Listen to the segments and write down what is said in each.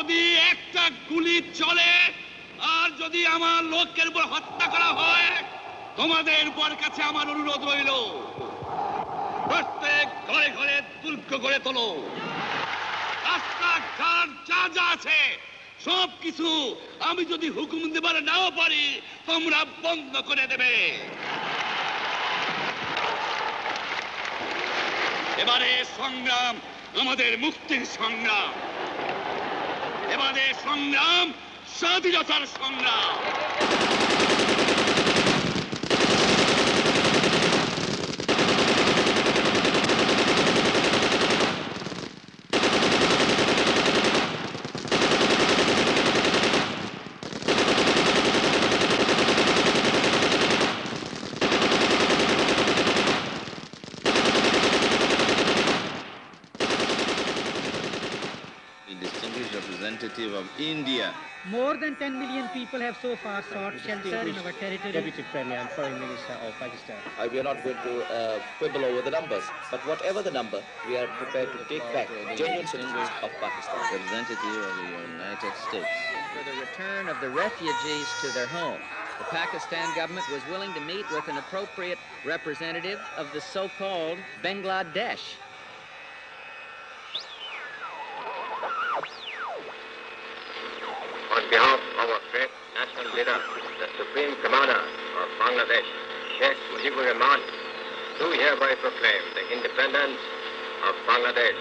যদি একটা গুলি চলে আর যদি আমার লোকের উপর হত্যা করা হয়, তোমাদের উপর কাছে আমার অনুরোধ রইল, প্রত্যেক ঘরে ঘরে দুর্গ গড়ে তোলো, রাস্তাঘাট যা যা আছে সবকিছু আমি যদি হুকুম দেবার নাও পারি তোমরা বন্ধ করে দেবে। এবারে সংগ্রাম আমাদের মুক্তির সংগ্রাম, এবারে সংগ্রাম স্বাধীনতার সংগ্রাম। Of India. More than 10 million people have so far sought shelter in our territory. Deputy Premier and Foreign Minister of Pakistan. We are not going to quibble over the numbers, but whatever the number, we are prepared to take back genuine citizens of Pakistan. Representative of the United States. For the return of the refugees to their home, the Pakistan government was willing to meet with an appropriate representative of the so-called Bangladesh. On behalf of our great national leader, the Supreme Commander of Bangladesh, Sheikh Mujibur Rahman, do hereby proclaim the independence of Bangladesh.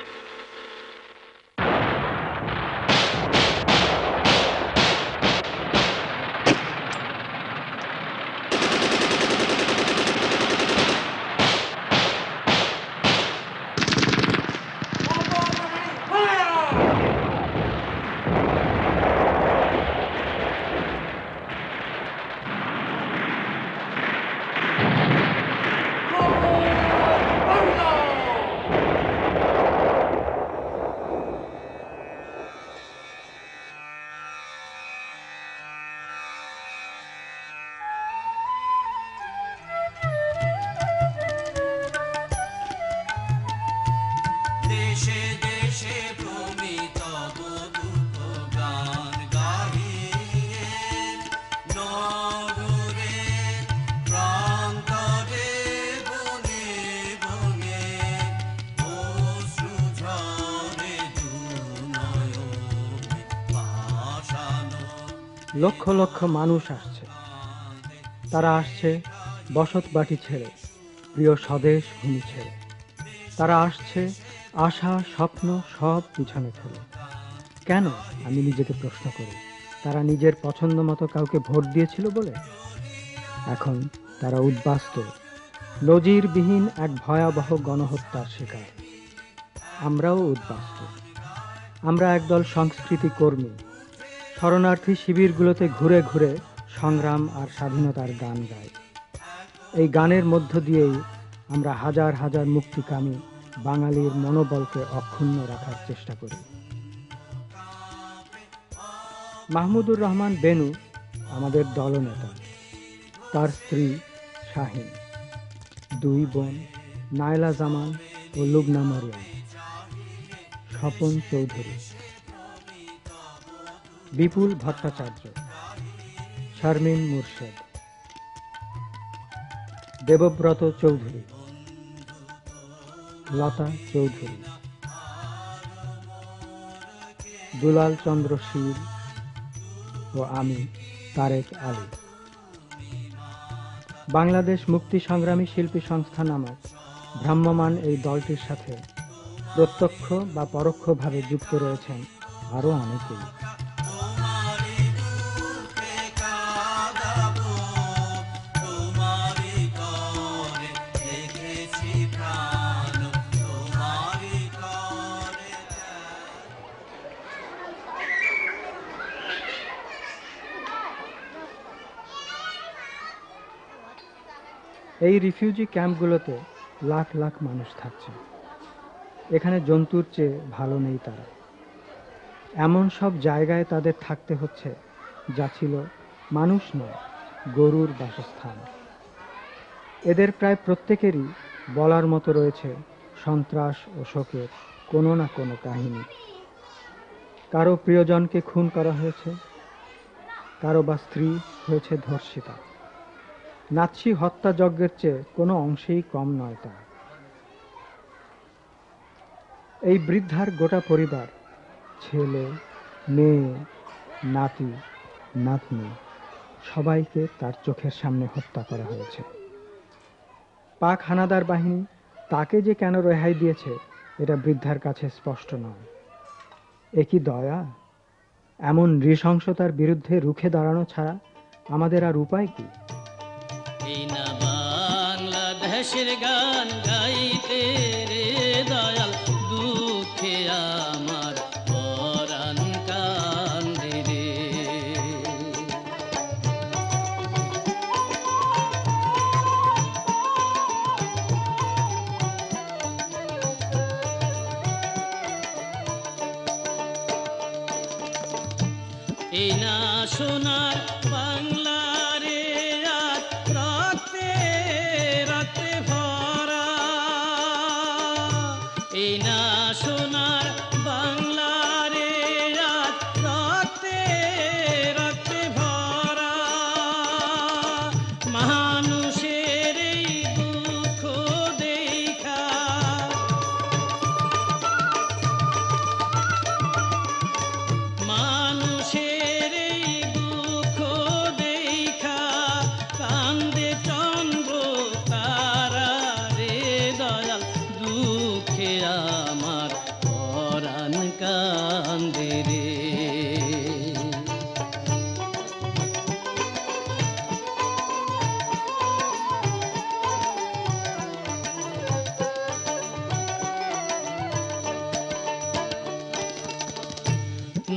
Lakh lakh মানুষ আসছে, তারা আসছে বসত বাটি ছেড়ে, প্রিয় স্বদেশ ভূমি ছেড়ে। তারা আসছে আশা স্বপ্ন সব পিছনে ফেলে। কেন, আমি নিজেকে প্রশ্ন করি, তারা নিজের পছন্দ মতো কাউকে ভোট দিয়েছিল বলে? এখন তারা উদ্বাস্ত, নজিরবিহীন এক ভয়াবহ গণহত্যার শিকার। আমরাও উদ্বাস্ত। আমরা একদল সংস্কৃতি কর্মী, শরণার্থী শিবিরগুলোতে ঘুরে ঘুরে সংগ্রাম আর স্বাধীনতার গান গাই। এই গানের মধ্য দিয়েই আমরা হাজার হাজার মুক্তিকামী বাঙালির মনোবলকে অক্ষুণ্ণ রাখার চেষ্টা করি। মাহমুদুর রহমান বেনু আমাদের দলনেতা, তার স্ত্রী শাহিন, দুই বোন নায়লা জামান ও লুবনা মরিয়ম, স্বপন চৌধুরী, বিপুল ভট্টাচার্য, শারমিন মুর্শেদ, দেবব্রত চৌধুরী, লতা চৌধুরী, দুলাল চন্দ্র শীল ও আমি তারেক আলী। বাংলাদেশ মুক্তি সংগ্রামী শিল্পী সংস্থা নামক ভ্রাম্যমাণ এই দলটির সাথে প্রত্যক্ষ বা পরোক্ষভাবে যুক্ত রয়েছেন আরও অনেকেই। এই রিফিউজি ক্যাম্পগুলোতে লাখ লাখ মানুষ থাকছে। এখানে জন্তুর চেয়ে ভালো নেই তারা। এমন সব জায়গায় তাদের থাকতে হচ্ছে যা ছিল মানুষ নয়, গরুর বাসস্থান। এদের প্রায় প্রত্যেকেরই বলার মতো রয়েছে সন্ত্রাস ও শোকের কোনো না কোনো কাহিনী। কারো প্রিয়জনকে খুন করা হয়েছে, কারো বা স্ত্রী হয়েছে ধর্ষিতা। নাৎসি হত্যাযজ্ঞের চেয়ে কোনো অংশেই কম নয় তা। এই বৃদ্ধার গোটা পরিবার, ছেলে, মেয়ে, নাতি, নাতনি, সবাইকে তার চোখের সামনে হত্যা করা হয়েছে। পাক হানাদার বাহিনী তাকে যে কেন রেহাই দিয়েছে এটা বৃদ্ধার কাছে স্পষ্ট নয়। এ কি দয়া? এমন নৃশংসতার বিরুদ্ধে রুখে দাঁড়ানো ছাড়া আমাদের আর উপায় কি? এই না বাংলাদেশের গান গাইতে রে দয়াল, দুঃখে আমার পরাণ কান্দে রে। এই না সোনার বাংলা রে আজ রক্তে রক্তে ভরা, এই না সোনার বাংলা রে আজ রক্তে রক্তে ভরা। মানুষের এই দুঃখ দেখা, মানুষের এই দুঃখ দেখা কান্দে চন্দ্র তারা রে দয়াল, দুঃখে আমার পরাণ কান্দে রে।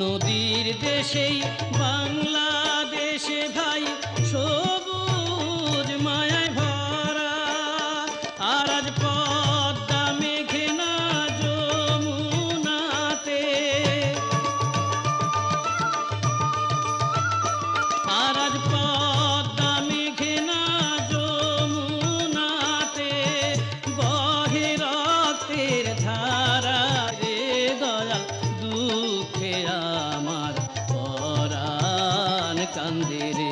নদীর দেশেই বাংলাদেশে ভাই সবুজ মায়ায় ভরা, আর আজ পদ্মা মেঘনা যমুনাতে, আর আজ পদ্মা মেঘনা যমুনাতে বহে রক্তের ধারা রে দয়াল, দুঃখে আমার পরাণ কান্দে রে।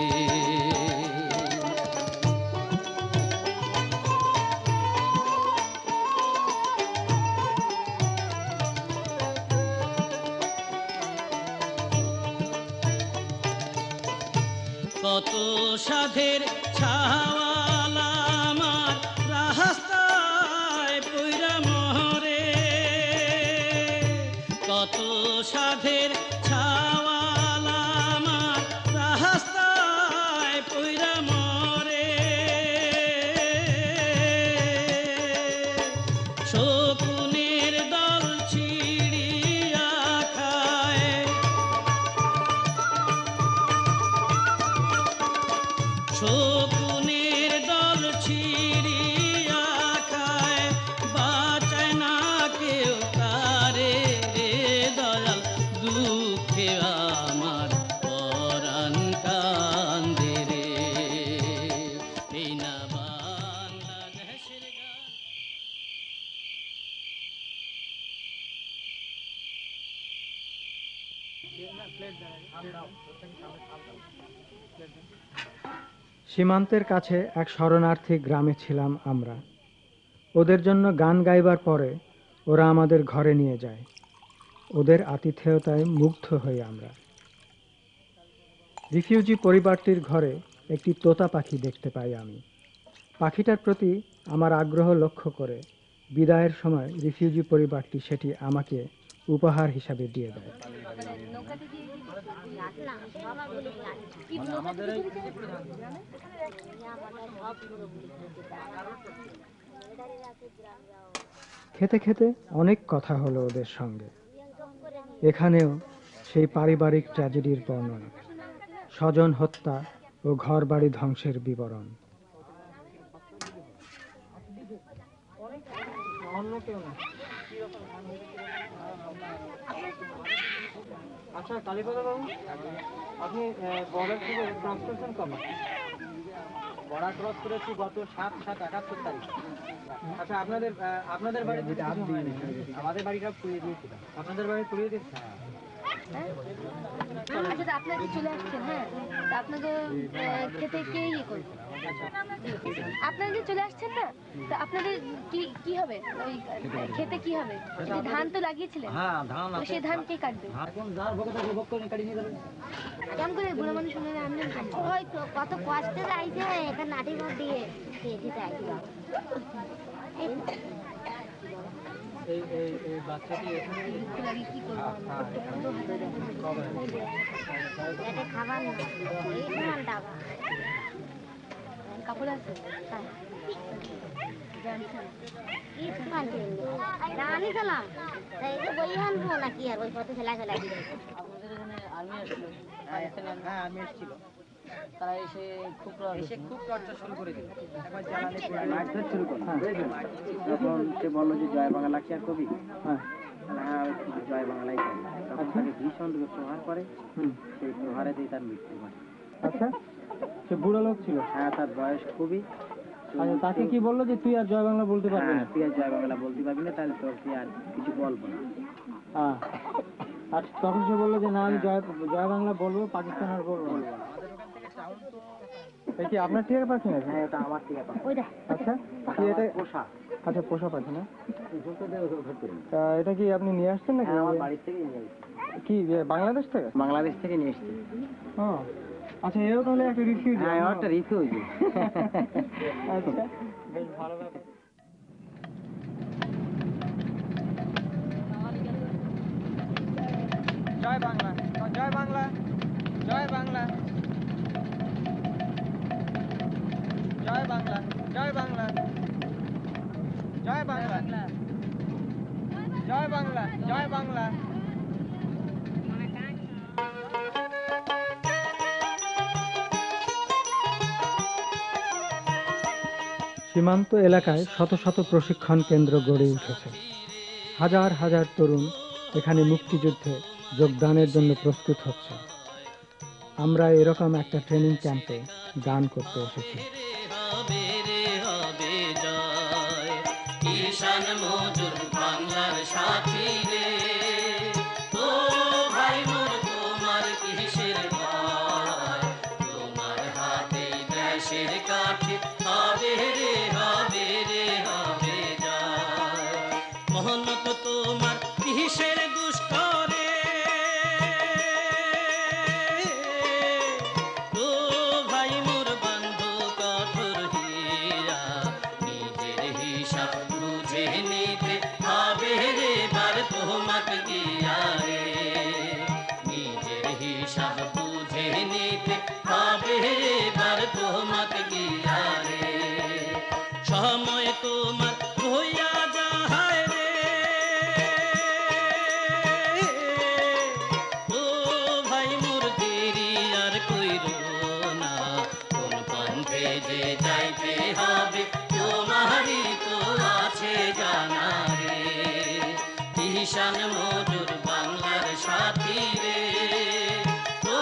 কত সাধের ছাওয়ালা আমার রাস্তায় পইরা মরে, কত সাধের ছাওয়ালা আমার রাস্তায় পইরা মরে। শকুনের দল ছিড়িয়া খায়, শকুনের দল ছিড়িয়া খায়, বাঁচায় না কেউ তারে রে দয়াল, দুঃখে আমার পরাণ কান্দে রে। এই না বাংলাদেশের গান। সীমান্তের কাছে এক শরণার্থী গ্রামে ছিলাম আমরা। ওদের জন্য গান গাইবার পরে ওরা আমাদের ঘরে নিয়ে যায়। ওদের আতিথেয়তায় মুগ্ধ হই আমরা। রিফিউজি পরিবারটির ঘরে একটি তোতা পাখি দেখতে পাই আমি। পাখিটার প্রতি আমার আগ্রহ লক্ষ্য করে বিদায়ের সময় রিফিউজি পরিবারটি সেটি আমাকে উপহার হিসাবে দিয়ে দেয়। খেতে খেতে অনেক কথা হলো ওদের সঙ্গে। এখানেও সেই পারিবারিক ট্র্যাজেডির বর্ণনা, স্বজন হত্যা ও ঘরবাড়ি ধ্বংসের বিবরণ। আচ্ছা কালীপদ বাবু, আপনি বর্ডার থেকে ক্রস করেছেন কবে? বর্ডার ক্রস করেছি গত 7/7/71 তারিখ। আচ্ছা আপনাদের বাড়ি আমাদের বাড়িটা পুড়িয়ে দিয়েছিল। আপনাদের বাড়ি পুড়িয়ে দিয়েছে? হ্যাঁ? আচ্ছা তা আপনারা যে চলে আসছেন, হ্যাঁ, তা আপনাদের খেতে কে ইয়ে করবে? আপনারা যে চলে আসছেন না, তা আপনাদের কি হবে? ওই খেতে কি হবে? ধান তো লাগিয়েছিলেন, তো সেই ধান কে কাটবে? কেমন করে বুড়ো মানুষ শুনে আনলেন? ওই তো কত কষ্টে যাইছে এখানে নাটি ঘর দিয়ে খেতে আইছি। এই বাচ্চাটি এখানে কি করবো? এটা খাবার না, এই সমানটা কাপড় আছে? কি সমান রানি গেলাম তাই বই আনবো নাকি আর ওই পথে ফেলা ফেলা দিবে। আপনাদের এখানে আর্মি আসছিল? হ্যাঁ আর্মি এসেছিল। তারা এসে খুব টর্চার শুরু করে দিল। একবার শুরু করে তখন সে বললো যে জয় বাংলা কি আর কবি? হ্যাঁ জয় বাংলাই কবি। তখন তাকে ভীষণ প্রহার করে, সেই প্রহারে দিয়ে তার মৃত্যু হয়। আচ্ছা, সে বুড়ো লোক ছিল? হ্যাঁ, তার বয়স খুবই। আচ্ছা, তাকে কি বললো যে তুই আর জয় বাংলা বলতে পারবি না? তুই আর জয় বাংলা বলতে পারবি না, তাহলে তোকে আর কিছু বলবো না। আর তখন সে বললো যে না আমি জয় বাংলা বলবো, পাকিস্তান আর বলবো না। এটা কি আপনার টিয়ার পাখি নাকি? হ্যাঁ, এটা আমার টিয়া পাখি। আচ্ছা, কি এটা পোষা? আচ্ছা, পোষা পাখি না? এটা কি আপনি নিয়ে আসছেন নাকি? আমার বাড়ির থেকে নিয়ে আসছি। কি বাংলাদেশ থেকে? বাংলাদেশ থেকে নিয়ে এসছি। আচ্ছা, এও তাহলে একটা রিফিউজি? হ্যাঁ, একটা রিফিউজি। আচ্ছা, বেশ ভালো ব্যাপার। জয় বাংলা, জয় বাংলা, জয় বাংলা, জয় বাংলা, জয় বাংলা, জয় বাংলা, জয় বাংলা, জয় বাংলা। সীমান্ত এলাকায় শত শত প্রশিক্ষণ কেন্দ্র গড়ে উঠেছে। হাজার হাজার তরুণ এখানে মুক্তিযুদ্ধে যোগদানের জন্য প্রস্তুত হচ্ছে। আমরা এরকম একটা ট্রেনিং ক্যাম্পে গান করতে এসেছি। ঈশান মজুর বাংলার সাথী রে, ও ভাই মোর তোমার কিসের ভয়, তোমার হাতে দেশের কাঠি হবে রে, হবে রে, হবে যায়। মহনত তোমার কিসের দুষ্করে, ও ভাই মোর বন্ধু কঠোর হীরা, নিজের হিসাব বুঝে নিতে হবে রে বার তোমাকে গিয়া রে, নিজের হিসাব বুঝে নিতে হবে রে বার তোমাকে গিয়া রে। সময় তোমার হইয়া যায় রে, ও ভাই মোর দেরি আর কইরো না, কোন পন্থে যে যাইতে হবে তোমারই তো আছে জানা রে। ঈশান মজুর বাংলার সাথী রে, ও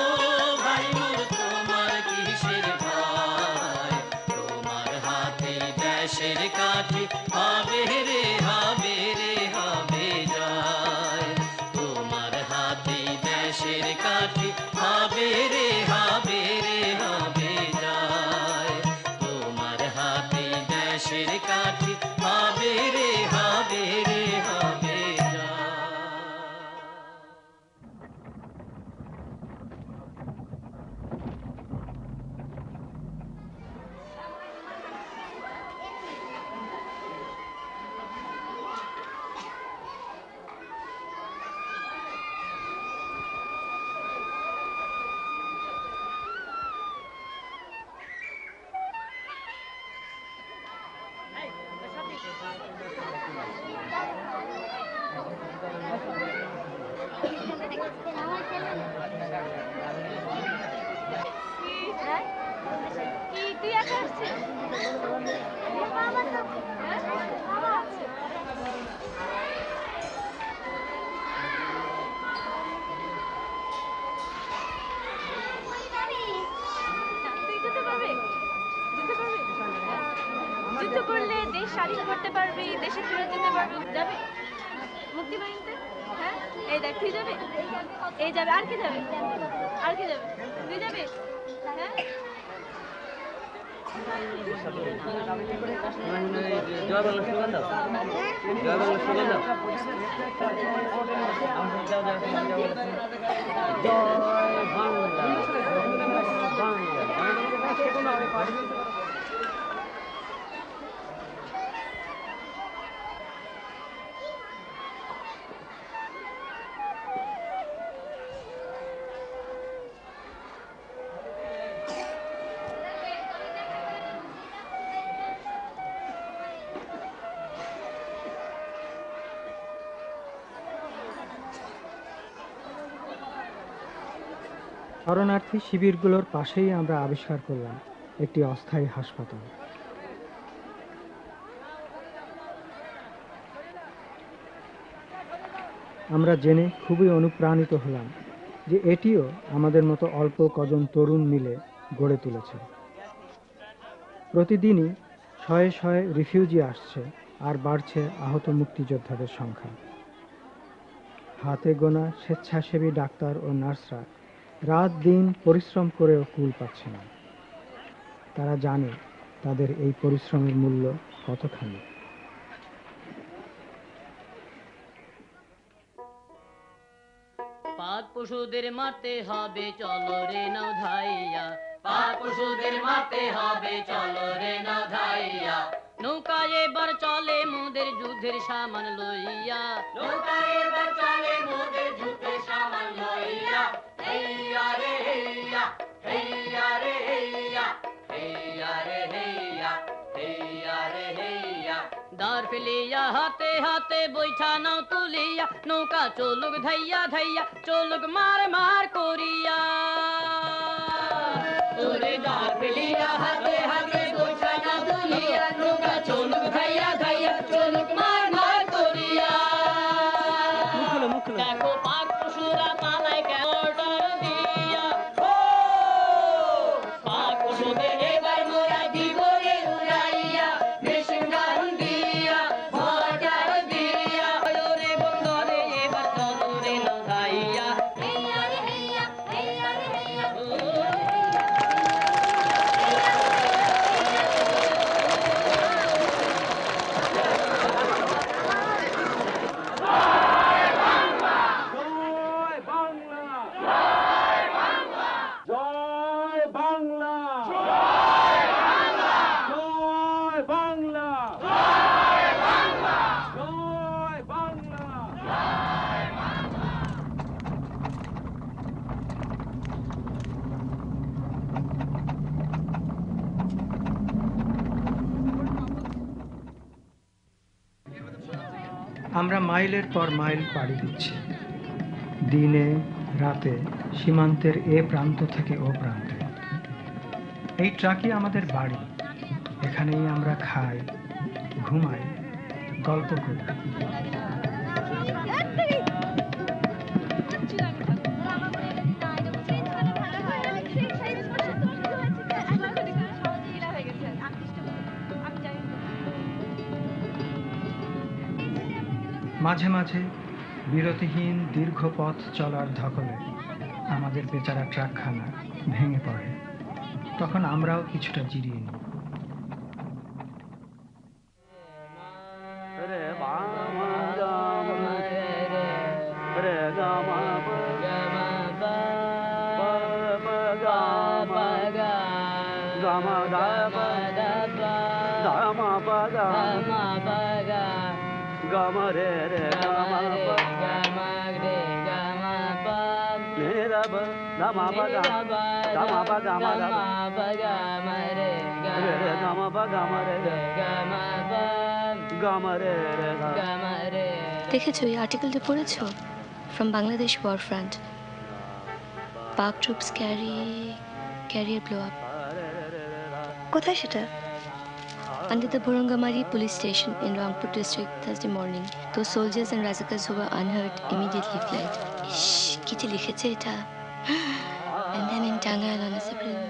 ভাই মোর তোমার কিসের ভয়, তোমার হাতে দেশের কাঠি হবে রে, হবে রে, হবে যায়। তোমার হাতে দেশের কাঠি হবে রে, হবে রে, হবে যায়। তোমার হাতে দেশের কাঠি হবে রে, হবে রে, হবে যায়। তুই একা আসছিস? বাবা তো বাবা আছে। তুই যেতে পারবি? যেতে পারবি? যুদ্ধ করলে দেশ স্বাধীন করতে পারবি, দেশে ফিরে যেতে পারবি, যাবি মুক্তি বাহিনীতে? হ্যাঁ এই দেখ তুই যাবে, এই যাবে, আর কে যাবে, আর কে যাবে, তুই যাবে, হ্যাঁ জয় বাংলা স্লোগান দাও, জয় বাংলা স্লোগান দাও, জয় বাংলা, শরণার্থী শিবিরগুলোর পাশেই আমরা আবিষ্কার করলাম একটি অস্থায়ী হাসপাতাল। আমরা জেনে খুবই অনুপ্রাণিত হলাম যে এটিও আমাদের মতো অল্প কজন তরুণ মিলে গড়ে তুলেছে। প্রতিদিনই শয়ে শয়ে রিফিউজি আসছে আর বাড়ছে আহত মুক্তিযোদ্ধাদের সংখ্যা। হাতে গোনা স্বেচ্ছাসেবী ডাক্তার ও নার্সরা রাত দিন পরিশ্রম করেও কুল পাচ্ছে না। তারা জানে তাদের এই পরিশ্রমের মূল্য কতখানি। পাক পশুদের মারতে হবে চলো রে নাও ধাইয়া, পাক পশুদের মারতে হবে চলো রে নাও ধাইয়া, নৌকা এবার চলে মোদের যুদ্ধের সামান লইয়া, নৌকা এবার চলে মোদের যুদ্ধের সামান লইয়া, হেইয়া রে হেইয়া, হেইয়া রে হেইয়া, হেইয়া রে হেইয়া, হেইয়া রে হেইয়া, দাঁড় ফেলিয়া হাতে হাতে বৈঠা নাও তুলিয়া, নৌকা চলুক ধাইয়া ধাইয়া, চলুক মার মার করিয়া, তোরে দাঁড় ফেলিয়া হাতে হাতে বৈঠা নাও তুলিয়া, নৌকা চলুক ধাইয়া ধাইয়া, চলুক মার মার করিয়া। দেখো পাক পশুরা পালায় অর্ডার দিয়া, ও পাক পশুদের এবার মোরা দিব রে উড়াইয়া, মেশিন গান দিয়া অর্ডার দিয়া, রে বন্দরে এবার চলো রে নৌধাইয়া, হেইয়া রে হেইয়া, হেইয়া রে হেইয়া, আমরা মাইলের পর মাইল পাড়ি দিচ্ছি, দিনে রাতে সীমান্তের এ প্রান্ত থেকে ও প্রান্তে। এই ট্রাকই আমাদের বাড়ি, এখানেই আমরা খাই, ঘুমাই, গল্প করি। মাঝে মাঝে বিরতিহীন দীর্ঘ পথ চলার ধকলে আমাদের বেচারা ট্রাকখানা ভেঙে পড়ে, তখন আমরাও কিছুটা জিরিয়ে নিই। দেখেছো এই আর্টিকেলটা পড়েছো? ফ্রম বাংলাদেশ ওয়ার ফ্রন্ট, পাক ট্রুপস ক্যারিয়ার ব্লো আপ। কোথায় সেটা? Under the Bhorangamari police station in Rangpur district Thursday morning. Those soldiers and Razakas who were unhurt immediately fled. Shh, kiti likheche eta. And then in Tangai on a separate.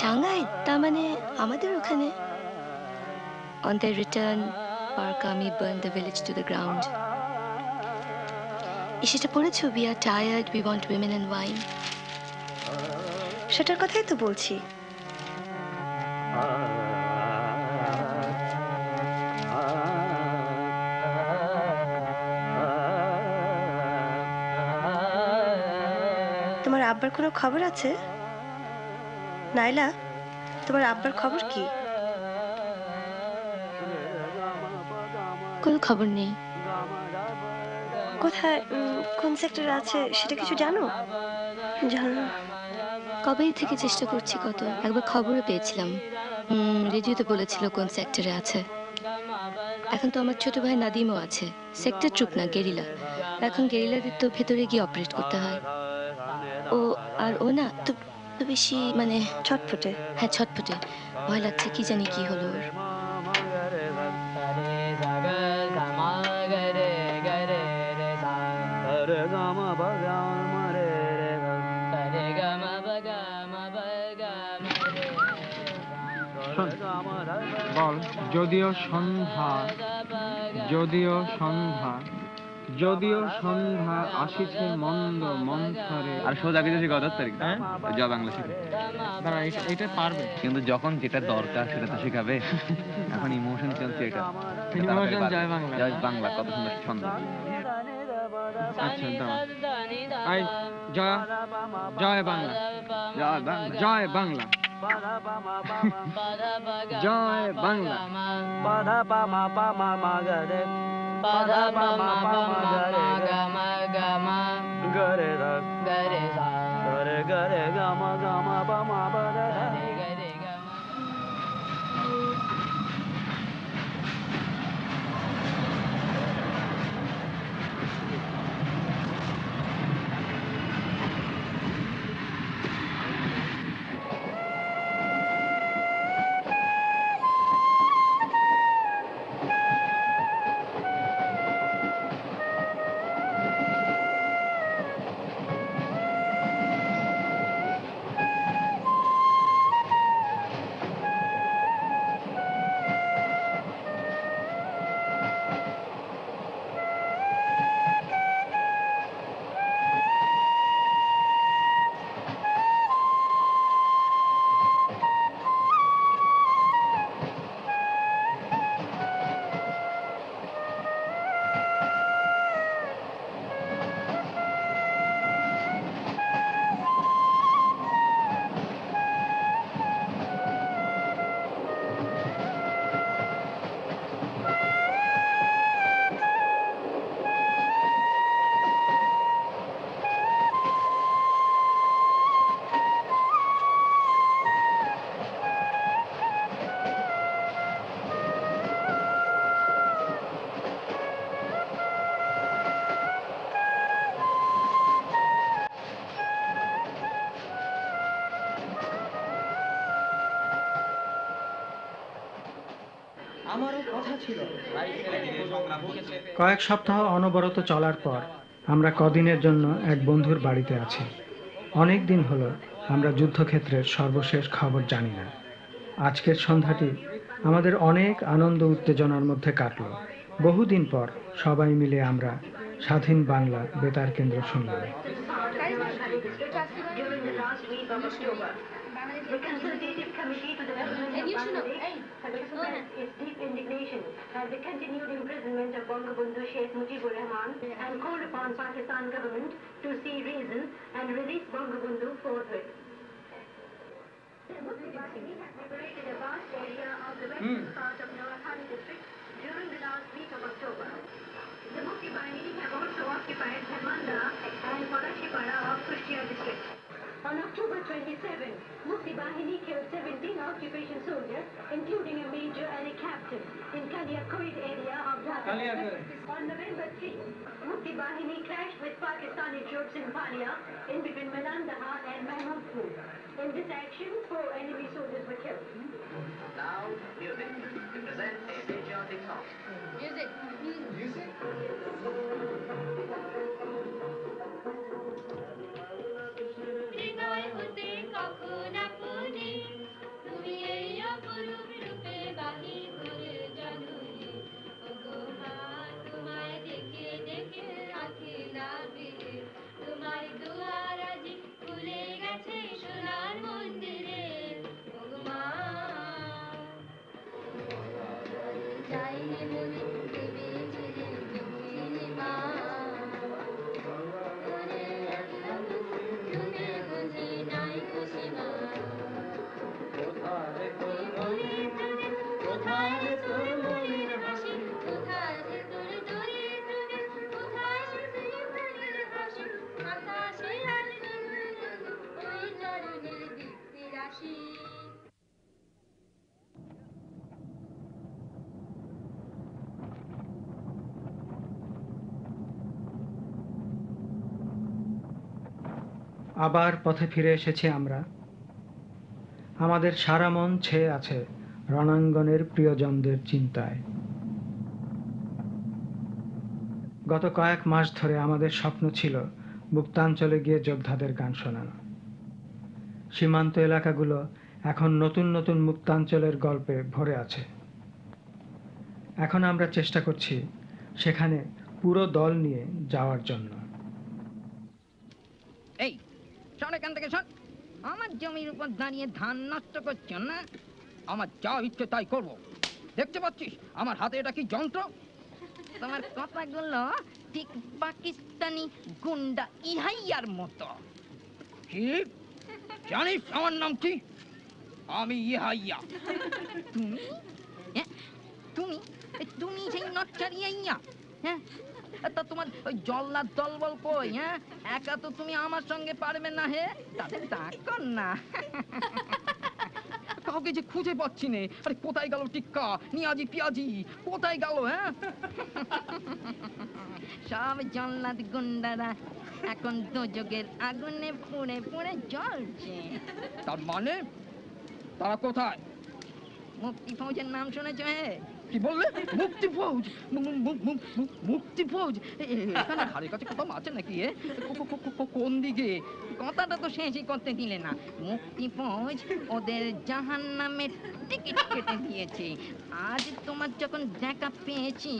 Tangai, ta mane amader okhane. On their return, Park army burned the village to the ground. সেটা পড়েছো? We are tired, we want women and wine. সেটার কথাই তো বলছি। তোমার আব্বার কোনো খবর আছে? নাইলা, তোমার আব্বার খবর কি? কোনো খবর নেই। কোথায় কোন সেক্টরে আছে সেটা কিছু জানো? জানো না? কবেই থেকে চেষ্টা করছি কত, একবার খবরও পেয়েছিলাম, রেডিওতে বলেছিল কোন সেক্টরে আছে। এখন তো আমার ছোট ভাই নাদিমও আছে, সেক্টর ট্রুপ না, গেরিলা। এখন গেরিলাদের তো ভেতরে গিয়ে অপারেট করতে হয়। ও না তো বেশি মানে ছটফটে। হ্যাঁ ছটফটে, ভয় লাগছে কি জানি কি হলো ওর। বল যদিও সন্ধ্যা, যদিও সন্ধ্যা, যদিও সন্ধ্যা আসিছে মন্দ মন্থরে। আর সোজা কিছু শেখা 10 তারিখ জয় বাংলা শিখে। দাঁড়া, এটা পারবে, কিন্তু যখন যেটা দরকার সেটা তো শেখাবে। এখন ইমোশন চলছে, এটা ইমোশন জয় বাংলা। জয় বাংলা কত সুন্দর ছন্দ। আচ্ছা দাঁড়া, আই জয়, জয় বাংলা, জয় বাংলা, জয় বাংলা, জয় বাংলা। পাধা পা মা পা মা মা গা রে, পাধা পা মা পা মা গা রে গা মা গা মা গা রে ধা গা রে সা গা রে গা মা পা মা পা রে গা রে গা মা। কয়েক সপ্তাহ অনবরত চলার পর আমরা কদিনের জন্য এক বন্ধুর বাড়িতে আছি। অনেক দিন হলো আমরা যুদ্ধক্ষেত্রের সর্বশেষ খবর জানি না। আজকের সন্ধ্যাটি আমাদের অনেক আনন্দ উত্তেজনার মধ্যে কাটল। বহুদিন পর সবাই মিলে আমরা স্বাধীন বাংলা বেতার কেন্দ্র শুনলাম। The Consultative Committee to the its deep indignation at the continued imprisonment of Bangabandhu Sheikh Mujibur Rahman and called upon Pakistan government to see reason and release Bangabandhu forthwith. The Mufti Bahini has liberated a vast area of the western part of Noakhali district during the last week of October. The Mufti Bahini have also occupied Dharmanda and Palachipara of Kushtia district. On October 27, Mufti Bahini killed 17 occupation soldiers, including a major and a captain, in Kaliakoid area of Dhaka. On November 3, Mufti Bahini clashed with Pakistani troops in Palia, in between Melandaha and Mahmudpur. In this action, 4 enemy soldiers were killed. Now, music. To present a patriotic song. Music. Music. হৃদয় হতে কখন আপনি তুমি এই অপরূপ রূপে বাহি করে জানুনি ওগো মা তোমায় দেখে দেখে আঁখি লাগে আবার পথে ফিরে এসেছি আমরা। আমাদের সারা মন ছেয়ে আছে রণাঙ্গনের প্রিয়জনদের চিন্তায়। গত কয়েক মাস ধরে আমাদের স্বপ্ন ছিল মুক্তাঞ্চলে গিয়ে যোদ্ধাদের গান শোনানো। সীমান্ত এলাকাগুলো এখন নতুন নতুন মুক্তাঞ্চলের গল্পে ভরে আছে। এখন আমরা চেষ্টা করছি সেখানে পুরো দল নিয়ে যাওয়ার জন্য। এই শোন, এখান থেকে শোন। আমার জমির উপর দাঁড়িয়ে ধান নষ্ট করছো না? আমার যা ইচ্ছে তাই করবো। দেখতে পাচ্ছিস আমার হাতে এটা কি যন্ত্র? তোমার কথাগুলো ঠিক পাকিস্তানি গুন্ডা ইহাইয়ার মতো। কি জানিস আমার নাম কি? আমি ইহাইয়া। তুমি তুমি তুমি সেই নচ্চারি ইয়া? হ্যাঁ, তা তোমার ওই জল্লাদ দলবল কই? হ্যাঁ, একা তো তুমি আমার সঙ্গে পারবে না। হে, তাদের ডাকো না। কাউকে যে খুঁজে পাচ্ছি নে। আরে কোথায় গেল টিক্কা, নিয়াজি, পিয়াজি কোথায় গেল? হ্যাঁ, সব জল্লাদ গুন্ডারা এখন দোজগের আগুনে পুড়ে পুড়ে জ্বলছে। তার মানে তারা কোথায়? মুক্তি ফৌজের নাম শুনেছ? হে, কি বললে? মুক্তি ফৌজ? মুক্তি ফৌজ এখানে ধারে কাছে কোথাও আছে নাকি? কোন দিকে? কথাটা তো শেষই করতে দিলে না। মুক্তি ফৌজ ওদের জাহান্নামের টিকিট কেটে দিয়েছে। আজ তোমার যখন দেখা পেয়েছি,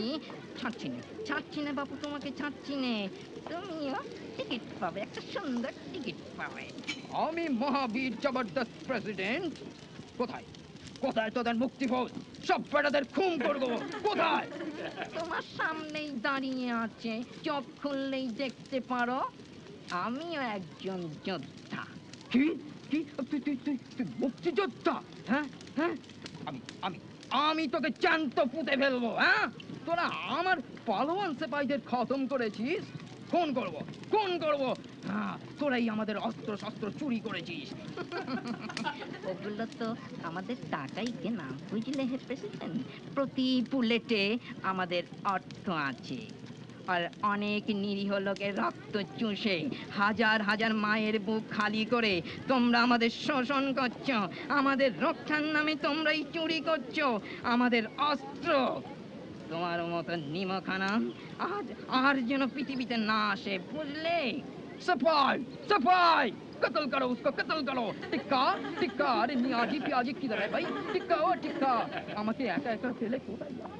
ছাড়ছি না বাবু, তোমাকে ছাড়ছি না। তুমিও টিকিট পাবে, একটা সুন্দর টিকিট পাবে। আমি মহাবীর জবরদস্ত প্রেসিডেন্ট। কোথায় কোথায় তোদের মুক্তি ফৌজ? সব বেটাদের খুন করবো। কোথায়? তোমার সামনেই দাঁড়িয়ে আছে, চোখ খুললেই দেখতে পারো। আমিও একজন যোদ্ধা। কি কি তুই মুক্তিযোদ্ধা? হ্যাঁ হ্যাঁ, আমি আমি আমি তোকে জ্যান্ত পুঁতে ফেলবো। হ্যাঁ, তোরা আমার পালোয়ান সিপাহীদের খতম করেছিস, খুন করবো খুন করবো। হ্যাঁ, তোরাই আমাদের অস্ত্র শস্ত্র চুরি করেছিস। ওগুলো তো আমাদের টাকাই কেনা, বুঝলে হে প্রেসিডেন্ট। প্রতি বুলেটে আমাদের অর্থ আছে। আর অনেক নিরীহ লোকের রক্ত চুষে হাজার হাজার মায়ের বুক খালি করে তোমরা আমাদের শোষণ করছো। আমাদের রক্ষার নামে তোমরাই চুরি করছো আমাদের অস্ত্র। তোমার মতো নিমখানা আজ আর যেন পৃথিবীতে না আসে, বুঝলে? सफाई सफाई, कत्ल करो उसको, कत्ल करो। टिक्का टिक्का, अरे नियाजी पियाजी किधर है भाई? टिक्का ओ टिक्का, আমাকে একা একা ফেলে কোথায় যাও?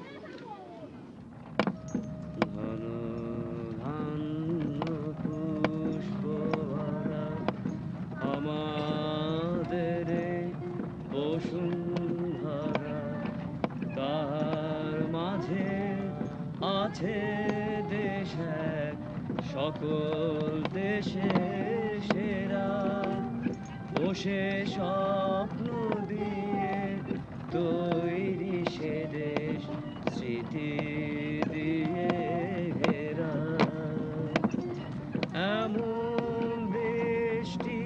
আমাদের বসুন্ধরা, তার মাঝে আছে দেশ এক, সকল দেশের সেরা। বসে স্বপ্ন দিয়ে তৈরি সে দেশ, স্মৃতি দিয়ে ঘেরা। এমন দেশটি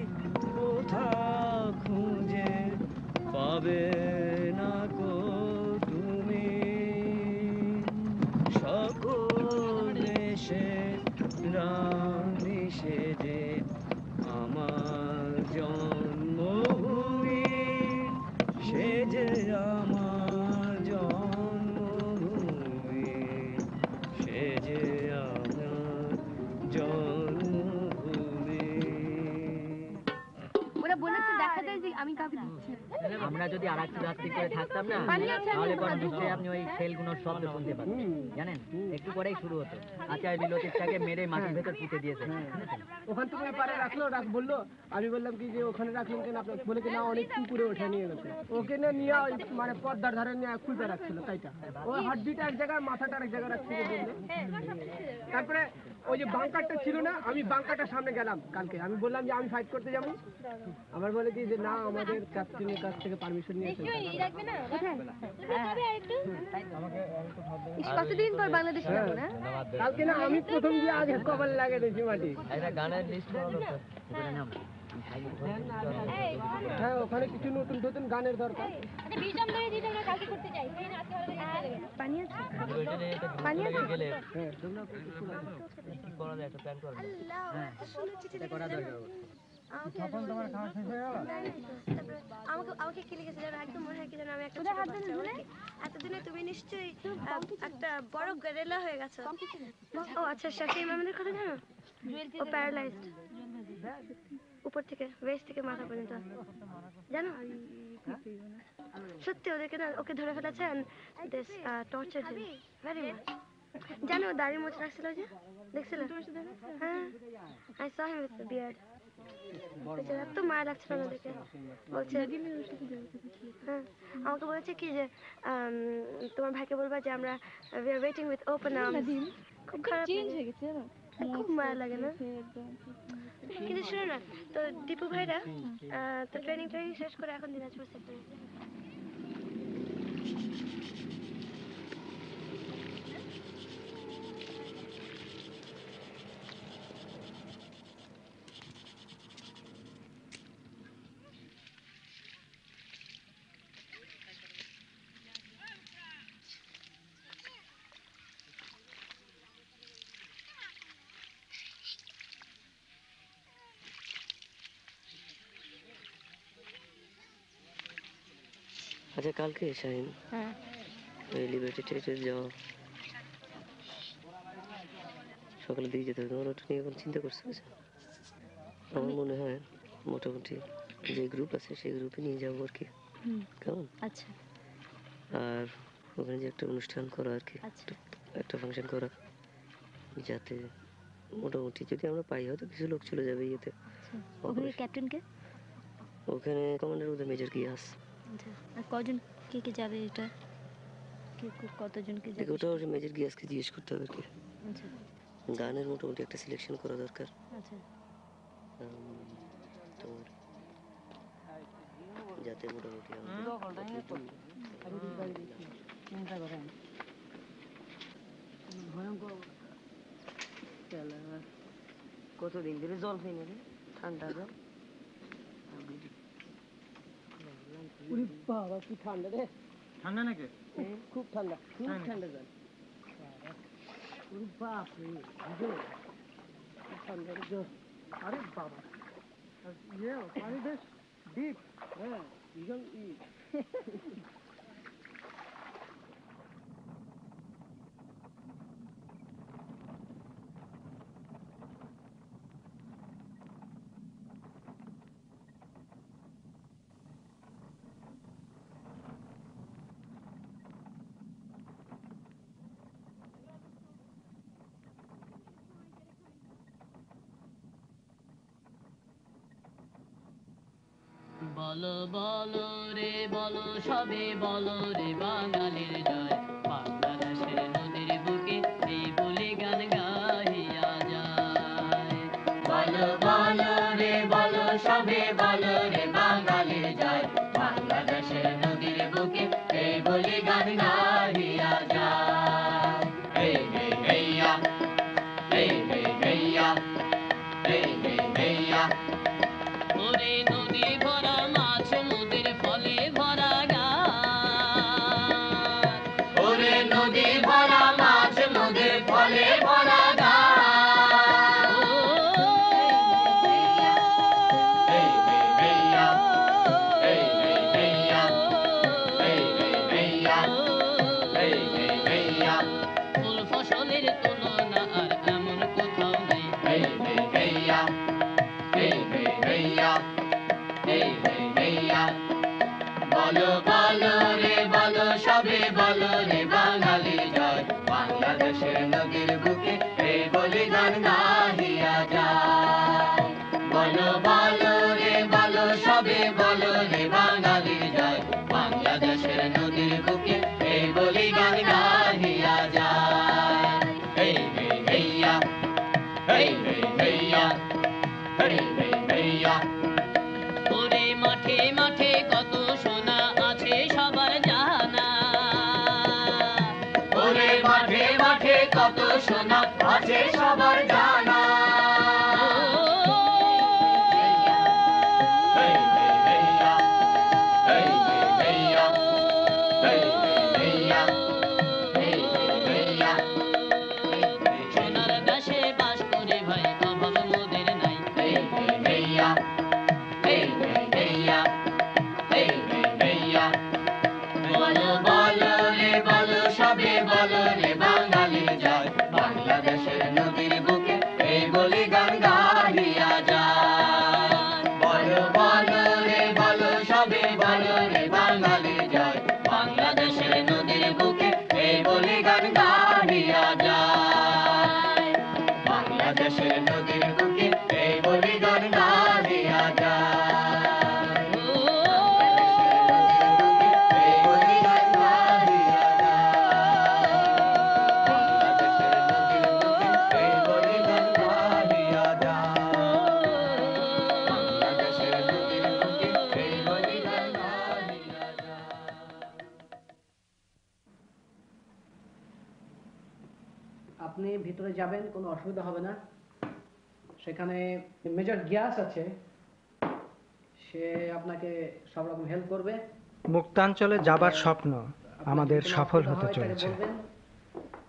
কোথাও খুঁজে পাবে না কো তুমি। সকল দেশের রানী সেজে আমার জন্মভূমি, সেজে আমার জন্মভূমি, সেজে আমার জন্মভূমি। ওরা বলেছে দেখা যায় যে আমি কাউকে দিচ্ছি। আমরা যদি আর একটু রাত্রি করে থাকতাম না, তাহলে পরে নিশ্চয়ই আপনি ওই খেলগুলোর শব্দ শুনতে পাচ্ছেন। জানেন, একটু পরেই শুরু হতো। আচ্ছা, বিলতিটাকে মেরে মাটির ভেতর পুঁতে দিয়েছে। ওখান থেকে পারে রাখলো, বললো। আমি বললাম কি যে ওখানে রাখলেন কেন আপনার? বলে কি না, অনেক পুকুরে ওঠে নিয়ে গেছে। ওকে নিয়ে মানে পর্দার ধারে নিয়ে খুলতে রাখছিল, তাইটা ওর হাড্ডিটা এক জায়গায়, মাথাটা এক জায়গায় রাখছিল। তারপরে ওই যে বাংকারটা ছিল না, আমি বাংকারটার সামনে গেলাম কালকে। আমি বললাম যে আমি ফাইট করতে যাবো। আমার বলে কি যে না, আমাদের ক্যাপ্টেনের কাছ থেকে পারমিশন নিয়েছে। কতদিন পর বাংলাদেশে যাবো না? কালকে না, আমি প্রথম দিয়ে আজ কপাল লাগিয়ে দিয়েছি মাটি। গানের লিস্ট হ্যাঁ, ওখানে কিছু নতুন নতুন গানের দরকার। পানি আছে? পানি আছে? করা যায়, একটা প্ল্যান করবো। হ্যাঁ, এটা করা দরকার। আমাকে কি লিখেছে জানো একদম মনে হয় কি জানো আমি একটা এতদিনে তুমি নিশ্চয়ই একটা বড় গেরিলা হয়ে গেছো ও আচ্ছা শাফি ইমামের কথা জানো ও প্যারালাইজড উপর থেকে ওয়েস্ট থেকে মাথা পর্যন্ত জানো সত্যি ওদেরকে না ওকে ধরে ফেলেছে দিস টর্চার ভেরি মাচ জানো দাড়ি মোচ রাখছিল যে দেখছিল হ্যাঁ আই সা হিম উইথ দ্য বিয়ার্ড এত মায়া লাগছিল না দেখে বলছে হ্যাঁ আমাকে বলেছে কি যে তোমার ভাইকে বলবা যে আমরা we are waiting with open arms খুব খারাপ চেঞ্জ হয়ে গেছে না খুব মায়া লাগে না কিন্তু শোনো না তো দীপু ভাইরা তো ট্রেনিং শেষ করে এখন দিনাজপুর সেক্টরে আচ্ছা কালকে শাহিন হ্যাঁ ওই লিবার্টি টেটে যাওয়া সকালে দিয়ে যেতে হবে তোমার ওটা নিয়ে এখন চিন্তা করছো আমার মনে হয় মোটামুটি যে গ্রুপ আছে সেই গ্রুপে নিয়ে যাবো আর কি কেমন আচ্ছা আর ওখানে যে একটা অনুষ্ঠান করা আর কি একটা ফাংশন করা যাতে মোটামুটি যদি আমরা পাই হয়তো কিছু লোক চলে যাবে ইয়েতে ওখানে ক্যাপ্টেনকে ওখানে কমান্ডার ওদের মেজর গিয়াস আচ্ছা আর কজন কে যাবে এটা কতজনকে যাবে ওটা ওর মেজর গিয়াসকে জিজ্ঞেস করতে হবে আর কি আচ্ছা গানের মোটামুটি একটা সিলেকশন করা দরকার আচ্ছা তোমার যাতে মোটামুটি ভয়ঙ্কর কতদিন ধরে জল খাই না ঠান্ডা জল বাবা কি ঠান্ডা রে ঠান্ডা নাকি খুব ঠান্ডা খুব ঠান্ডা জল বাপ রে ঠান্ডা জল আরে বাবা ইয়ে পানি বেশ ডিপ হ্যাঁ ভীষণ বলো বলো রে বলো সবে বলো রে বাঙালির জয় বাংলাদেশের নদীর বুকে এই বলে গান গাহিয়া যায় বলো বলো রে বলো সবে বলো রে বাঙালির জয় বাংলাদেশের নদীর বুকে এই বলে গান গাহিয়া যায় হে হে হেয়া হে হে হেয়া হে হে হেয়া ওরে নদী ভরা মাছ নদীর ফলে ভরা গান ওরে নদী ভরা মাছ নদীর ফলে ভরা গান এই হে হেয়া এই হে হেয়া এই হে হেয়া এই হে হেয়া ফুল ফসলের তুলনা আর এমন কোথাও নেই এই হে হেয়া hey hey hey ya hey hey hey ya bolo bolo re bolo সবে bolo re বাঙালি জয় বাংলাদেশের নদীর বুকে এই বলে গান গাহিয়া যায় bolo bolo re bolo সবে bolo re বাঙালি জয় বাংলাদেশের নদীর বুকে এই বলে গান গাহিয়া যায় hey hey hey ya hey hey hey ya ওরে মাঠে মাঠে কত সোনা আছে সবার জানা ওরে মাঠে মাঠে কত সোনা আছে সবার জানা সোনার দেশে বাস করে ভাই অভাব মোদের নাই আপনি ভিতরে যাবেন, কোনো অসুবিধা হবে না। সেখানে মেজর গিয়াস আছে, সে আপনাকে সব রকম হেল্প করবে। মুক্তাঞ্চলে যাবার স্বপ্ন আমাদের সফল হতে চলেছে।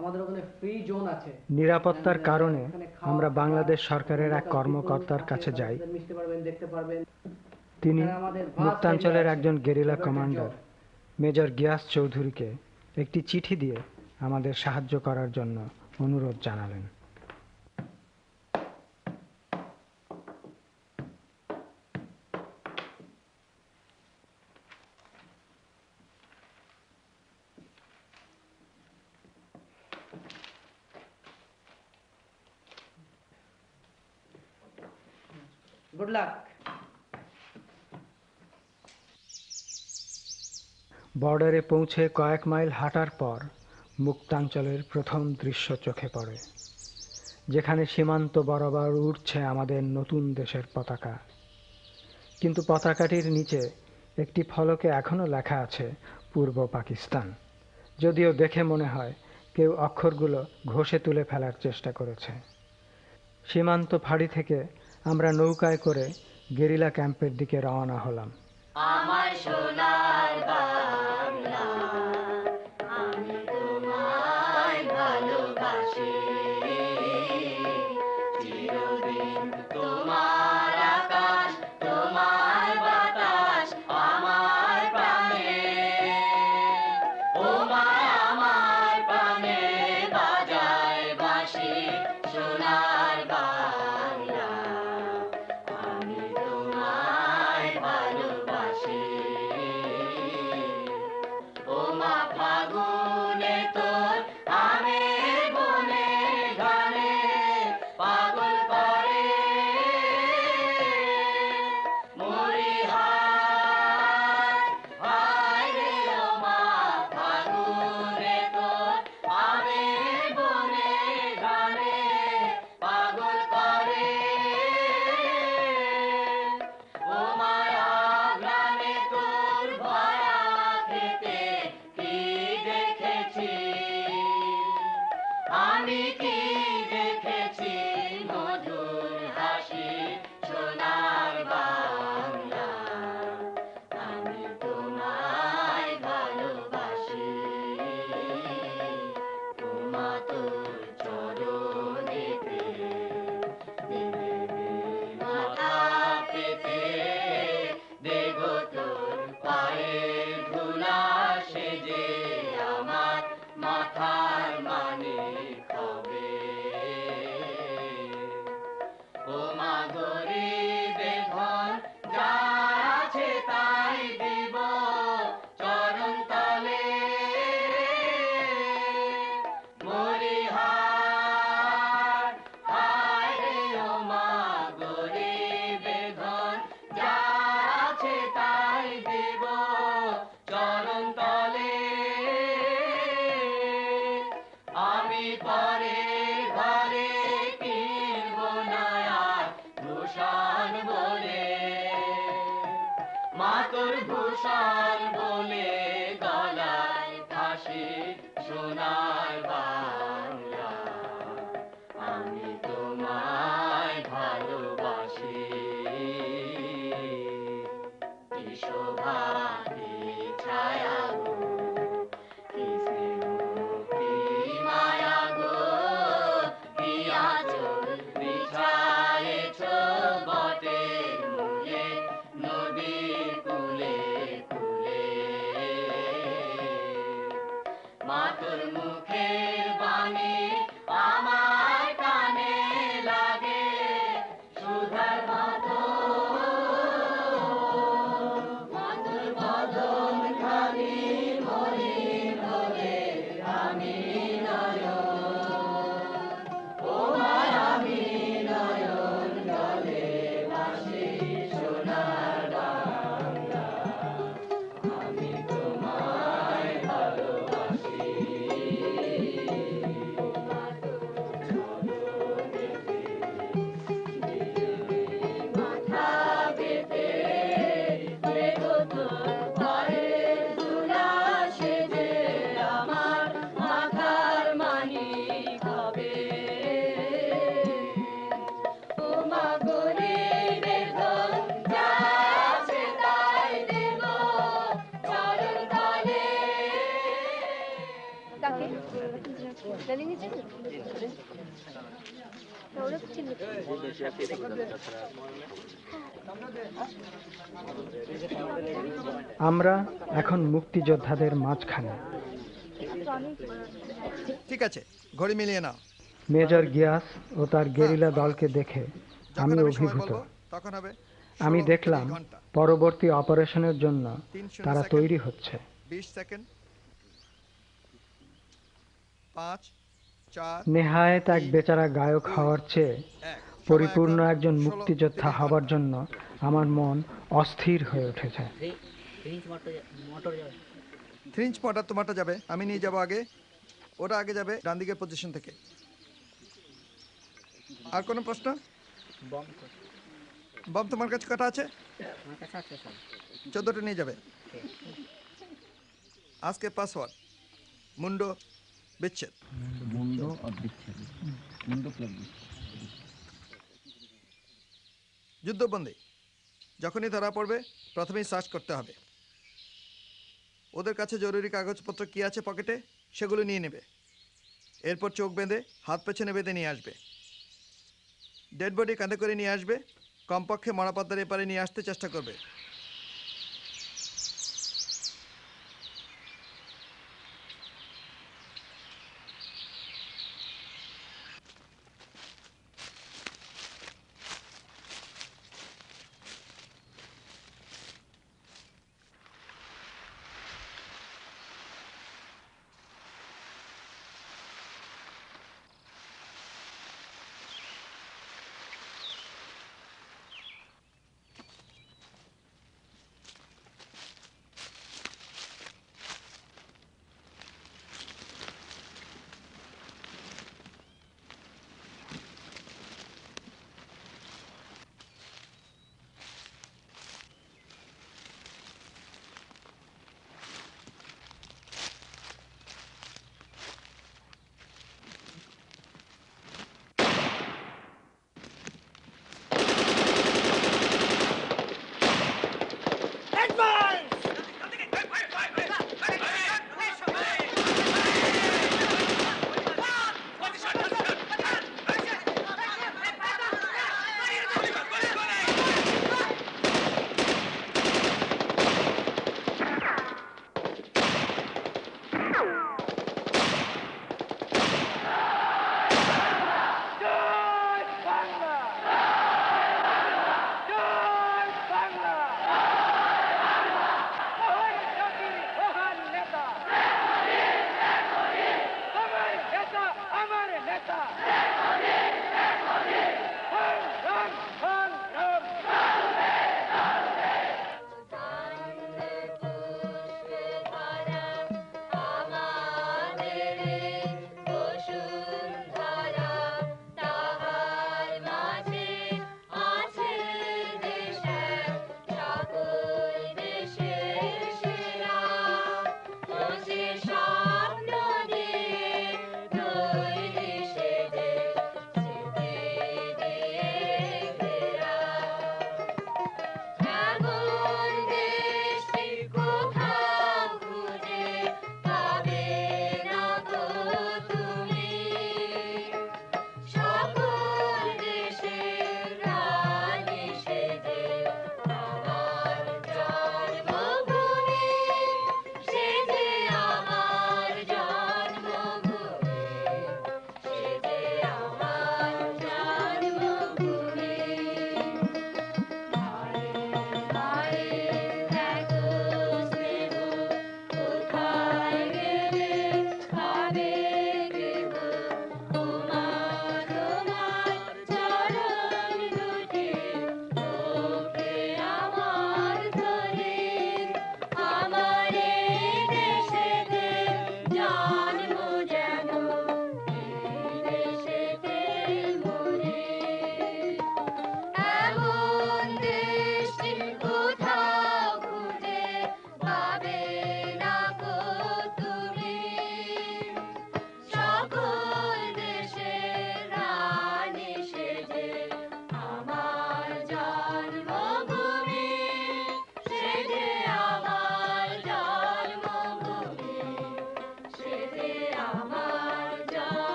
আমাদের ওখানে ফ্রি জোন আছে। নিরাপত্তার কারণে আমরা বাংলাদেশ সরকারের এক কর্মকর্তার কাছে যাই। মিশতে পারবেন, দেখতে পারবেন। তিনি মুক্তাঞ্চলের একজন গেরিলা কমান্ডার মেজর গিয়াস চৌধুরীকে একটি চিঠি দিয়ে আমাদের সাহায্য করার জন্য অনুরোধ জানালেন। Good luck. বর্ডারে পৌঁছে কয়েক মাইল হাঁটার পর মুক্তাঞ্চলের প্রথম দৃশ্য চোখে পড়ে, যেখানে সীমান্ত বরাবর উঠছে আমাদের নতুন দেশের পতাকা। কিন্তু পতাকাটির নিচে একটি ফলকে এখনো লেখা আছে পূর্ব পাকিস্তান, যদিও দেখে মনে হয় কেউ অক্ষরগুলো ঘষে তুলে ফেলার চেষ্টা করেছে। সীমান্ত ফাঁড়ি থেকে আমরা নৌকায় করে গেরিলা ক্যাম্পের দিকে রওনা হলাম। আমার সোনার বাংলা, আমি তোমায় ভালোবাসি, চিরদিন তোমার আকাশ, তোমার বাতাস আমার প্রাণে, ও মা আমার প্রাণে বাজায় বাঁশি সোনার বাংলা, আমি তোমায় ভালোবাসি, ও মা ফাগুনে তোর আমের বনে গানে পাগল করে মরিহাট, হায় রে ও মা ফাগুনে তোর আমের বনে গানে পাগল করে, ও মায়া গ্রামে তোর ভরা খেতে কি দেখেছি, আমি কি দেখেছি মধুর হাসি সোনার বাংলা, আমি তোমায় ভালোবাসি, তোমা তোর চরণেতে দেবে মাথা পেতে, দেগো তোর পায়ের ধুলা সেজে আমার মাথার মানিক হবে, ও মা গরিবে ধন যা আছে তাই দিব চরণ তলে, মরিহাট, হায় রে ও মা গরিবে ধন যা আছে তাই দিব চরণ তলে, আমি পরে ঘরে কিনব না আর ভূষণ বলে, মা তোর ভূষণ বলে গলায় ফাঁসি সোনার বাংলা, আমি তোমায় ভালোবাসি, কি শোভা কি ছায়া গো, কি স্নেহ কি মায়া গো, কি আঁচল বিছায়েছ বটের মূলে নদীর কূলে কূলে, মা তোর মুখ ডালিঙ্গি চিনি ওরা তো চিনি আমরা এখন মুক্তিযোদ্ধাদের মাঝখানে। ঠিক আছে, ঘড়ি মিলিয়ে নাও। মেজর গিয়াস ও তার গেরিলা দলকে দেখে আমি অভিভূত। তখন হবে আমি দেখলাম পরবর্তী অপারেশনের জন্য তারা তৈরি হচ্ছে। 20 সেকেন্ড। 5 4 নেহায়েত এক বেচারা গায়ক হওয়ার চেয়ে পরিপূর্ণ একজন মুক্তিযোদ্ধা হবার জন্য আমার মন অস্থির হয়ে উঠেছে। 3 ইঞ্চ মোটর তোমারটা যাবে, আমি নিয়ে যাব আগে। ওরা আগে যাবে ডান দিকের পজিশন থেকে। আর কোনো প্রশ্ন? বম তোমার কাছে কটা আছে? 14টা নিয়ে যাবে। আজকে পাসওয়ার্ড মুন্ডো বিচ্ছেদ। যুদ্ধবন্দী যখনই ধরা পড়বে প্রথমেই সার্চ করতে হবে। ওদের কাছে জরুরি কাগজপত্র কি আছে পকেটে সেগুলো নিয়ে নেবে। এরপর চোখ বেঁধে হাত পেছনে বেঁধে নিয়ে আসবে। ডেড বডি কাঁধে করে নিয়ে আসবে। কমপক্ষে মরা পদ্মার এপারে নিয়ে আসতে চেষ্টা করবে।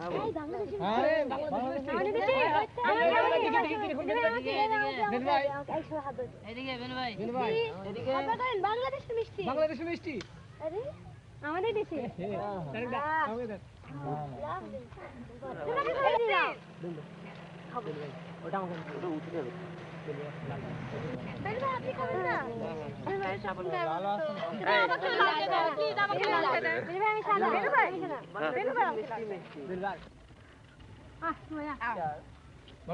এই বাংলাদেশি আরে বাংলাদেশি এদিকে বেনু ভাই এদিকে বাংলাদেশি মিষ্টি বাংলাদেশি মিষ্টি আরে আমাদের দেশে ওটা আমাকে উঠে যাবে আপনি খাবেন না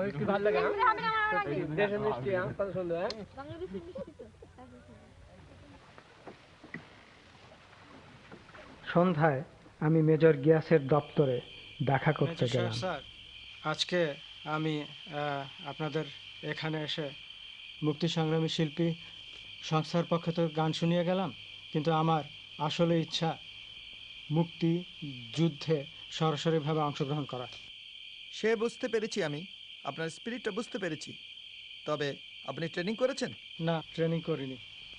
মিষ্টি ভালো লাগে দেশের মিষ্টি কত সুন্দর সন্ধ্যায় আমি মেজর গিয়াসের দপ্তরে দেখা করতে গেলাম। স্যার, আজকে আমি আপনাদের এখানে এসে মুক্তি সংগ্রামী শিল্পী সংস্থার পক্ষে তো গান শুনিয়ে গেলাম, কিন্তু আমার আসলে ইচ্ছা মুক্তি যুদ্ধে সরাসরিভাবে অংশগ্রহণ করা। সে বুঝতে পেরেছি, আমি আপনার স্পিরিটটা বুঝতে পেরেছি। তবে আপনি ট্রেনিং করেছেন? না, ট্রেনিং করিনি।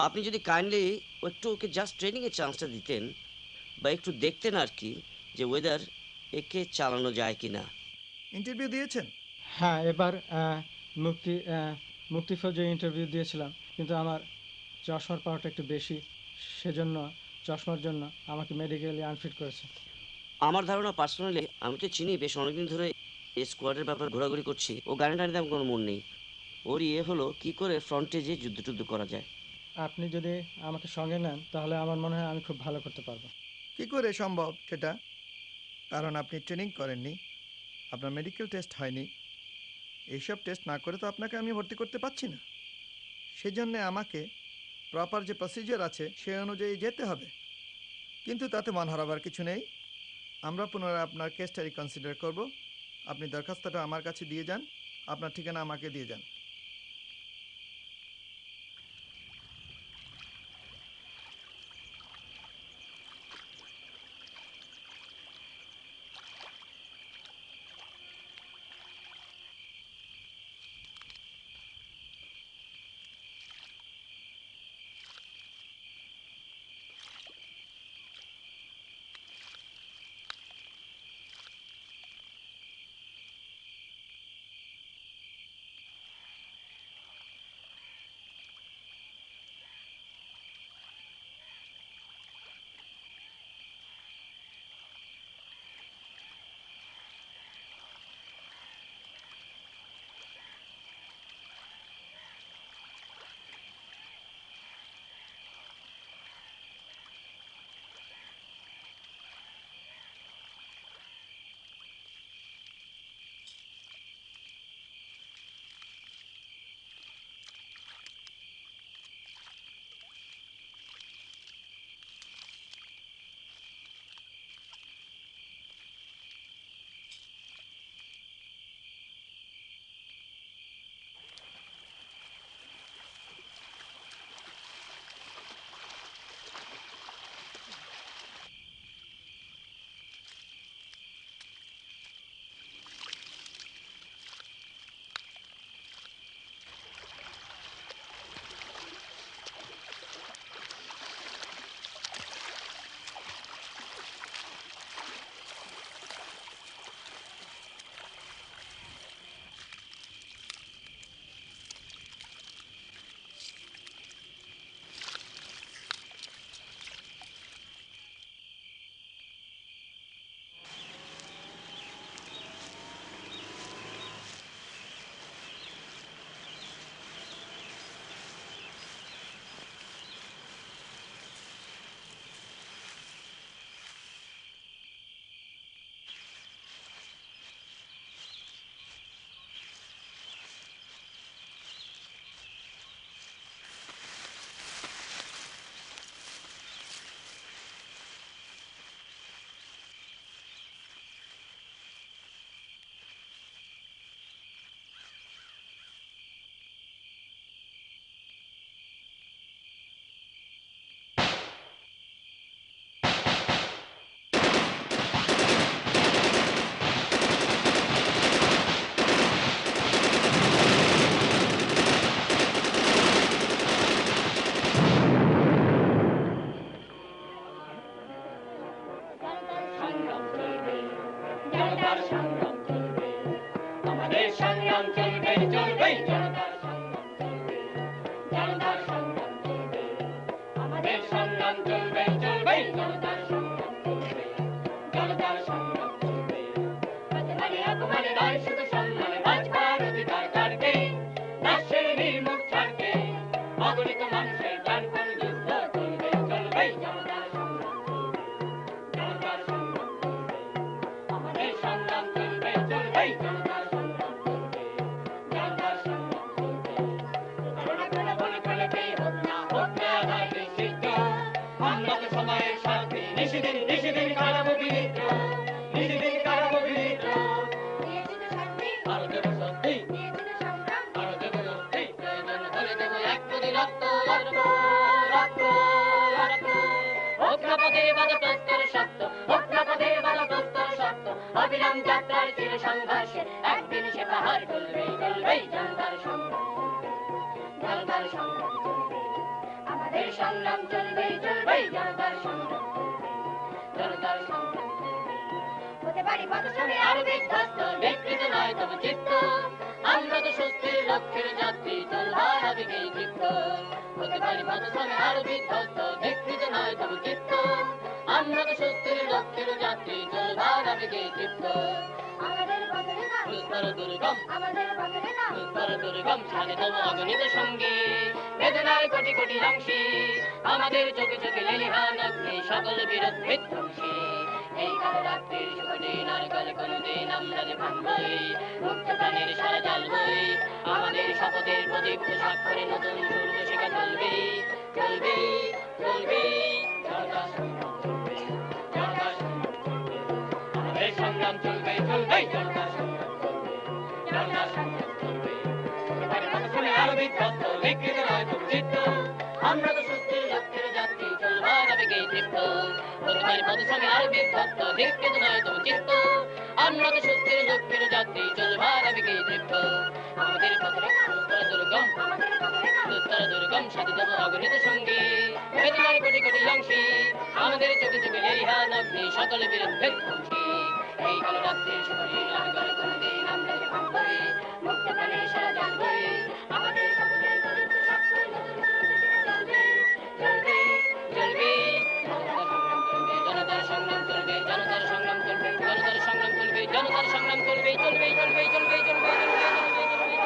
আপনি যদি কাইন্ডলি একটু ওকে জাস্ট ট্রেনিংয়ের চান্সটা দিতেন বা একটু দেখতেন আর কি যে ওয়েদার একে চালানো যায় কি না। ইন্টারভিউ দিয়েছেন? হ্যাঁ, এবার মুক্তি ফৌজে ইন্টারভিউ দিয়েছিলাম, কিন্তু আমার চশমার পাওয়ারটা একটু বেশি, সেজন্য চশমার জন্য আমাকে মেডিকেলি আনফিট করেছে। আমার ধারণা পার্সোনালি, আমি তো চিনি বেশ অনেকদিন ধরে এই স্কোয়াডের ব্যাপারে ঘোরাঘুরি করছি, ও গাড়ি টানিতে আমার কোনো মন নেই। ওর ইয়ে হলো কি করে ফ্রন্টে যে যুদ্ধ করা যায়। আপনি যদি আমাকে সঙ্গে নেন তাহলে আমার মনে হয় আমি খুব ভালো করতে পারবো। কি করে সম্ভব সেটা? কারণ আপনি ট্রেনিং করেননি, আপনার মেডিকেল টেস্ট হয়নি। এইসব টেস্ট না করে তো আপনাকে আমি ভর্তি করতে পারছি না। সেজন্য আমাকে প্রপার যে প্রসিজার আছে সে অনুযায়ী যেতে হবে। কিন্তু তাতে মন হারাবার কিছু নেই। আমরা পুনরায় আপনার কেসটা রিকনসিডার করব। আপনি দরখাস্তটা আমার কাছে দিয়ে যান, আপনার ঠিকানা আমাকে দিয়ে যান। জনতার সংগ্রাম চলবে, জনতার সংগ্রাম চলবে, আমাদের সংগ্রাম চলবে চলবে, জনতার সংগ্রাম চলবে, জনতার সংগ্রাম চলবে। মানে অপমানে নয় শুধু সম্মানে বাঁচবার অধিকার কাটবে, রাষ্ট্রের নির্মুখ ছাড়বে, অগণিত মানুষের প্রাণপণ যুদ্ধ চলবে চলবে, জনতার সংগ্রাম চলবে, জনতার সংগ্রাম চলবে, আমাদের সংগ্রাম চলবে চলবে, জনতার সংগ্রাম চলবে, জনতার সংগ্রাম চলবে। বলে বলে পেয়ে হোক না আধার নিষিদ্ধ, আমরা তো সময়ের সাথে নিষিদিন নিষিদিন কারাবো বিদ্রোহ, নিষিদিন কারাবো বিদ্রোহ। আরো দেব শক্তি, আরো দেব শক্তি, প্রয়োজন হলে দেব এক প্রতি রক্ত রক্ত রক্ত রক্ত। হোক না পথে বাধা প্রস্তর শক্ত, হোক না পথে বাধা প্রস্তর শক্ত, অবিরাম যাত্রার চির সংঘর্ষে একদিন সে পাহাড় চলবে চলবে, জনতার সংগ্রাম চলবে, জনতার সংগ্রাম চলবে, আমাদের সংগ্রাম চলবে চলবে, জনতার সংগ্রাম চলবে, জনতার সংগ্রাম চলবে। হতে পারি পথশ্রমে আরো বিধ্বস্ত, বিকৃত নয় তবু চিত্ত, আমরা তো স্বস্তির লক্ষ্যের যাত্রী, চলবার আবেগেই ক্ষিপ্ত। হতে পারি পথশ্রমে আরো বিধ্বস্ত, বিকৃত নয় তবু চিত্ত, আমরা তো স্বস্তির লক্ষ্যের যাত্রী, চলবার আবেগেই ক্ষিপ্ত। আমাদের পথে দুস্তর দুর্গম, আমাদের পথে দুস্তর দুর্গম, সাথে তবু অগণিত সঙ্গী, বেদনার কোটি কোটি অংশী, আমাদের চোখে চোখে লেলিহান অগ্নি, সকল বিরোধ বিধ্বংসী। এই কাল রাত্রির শুভ দিন আর কাল কোনদিন আমরা যে ভাঙবই, মুক্ত প্রাণের সারা জ্বালবই, আমাদের শপথের প্রদীপ্ত স্বাক্ষরে নতুন সূর্য শিখা চলবে চলবে চলবে, জনতার সংগ্রাম চলবে, জনতার সংগ্রাম চলবে, আমাদের সংগ্রাম চলবে চলবে, জনতার সংগ্রাম চলবে, জনতার সংগ্রাম চলবে। পথশ্রমে আরো বিধ্বস্ত, বিকৃত নয় তবু চিত্ত, আমরা তো সুস্থির লক্ষ্যের যাত্রী, চলবার আবেগেই তৃপ্ত। হতে পারি পথশ্রমে আরো বিধ্বস্ত, বিকৃত নয় তবু চিত্ত, আমরা তো সুস্থির লক্ষ্যের যাত্রী, চলবার আবেগেই তৃপ্ত। আমাদের পথে দুস্তর দুর্গম, দুস্তর দুর্গম, সাথে তবু অগণিত সঙ্গী, বেদনার কোটি কোটি অংশী, আমাদের চোখে চোখে লেলিহান অগ্নি, সকল বিরোধ বিধ্বংসী। এই কাল রাত্রির শুভ দিন আর কাল কোনদিন আমরা যে ভাঙবই, মুক্ত প্রাণের সারা জ্বালবই, আমাদের শপথের প্রদীপ্ত স্বাক্ষরে নতুন সূর্য শিখা চলবে চলবে চলবে, জনতার সংগ্রাম চলবে, জনতার সংগ্রাম চলবে, জনতার সংগ্রাম চলবে, জনতার সংগ্রাম চলবে, চলবে চলবে চলবে চলবে চলবে চলবে চলবে।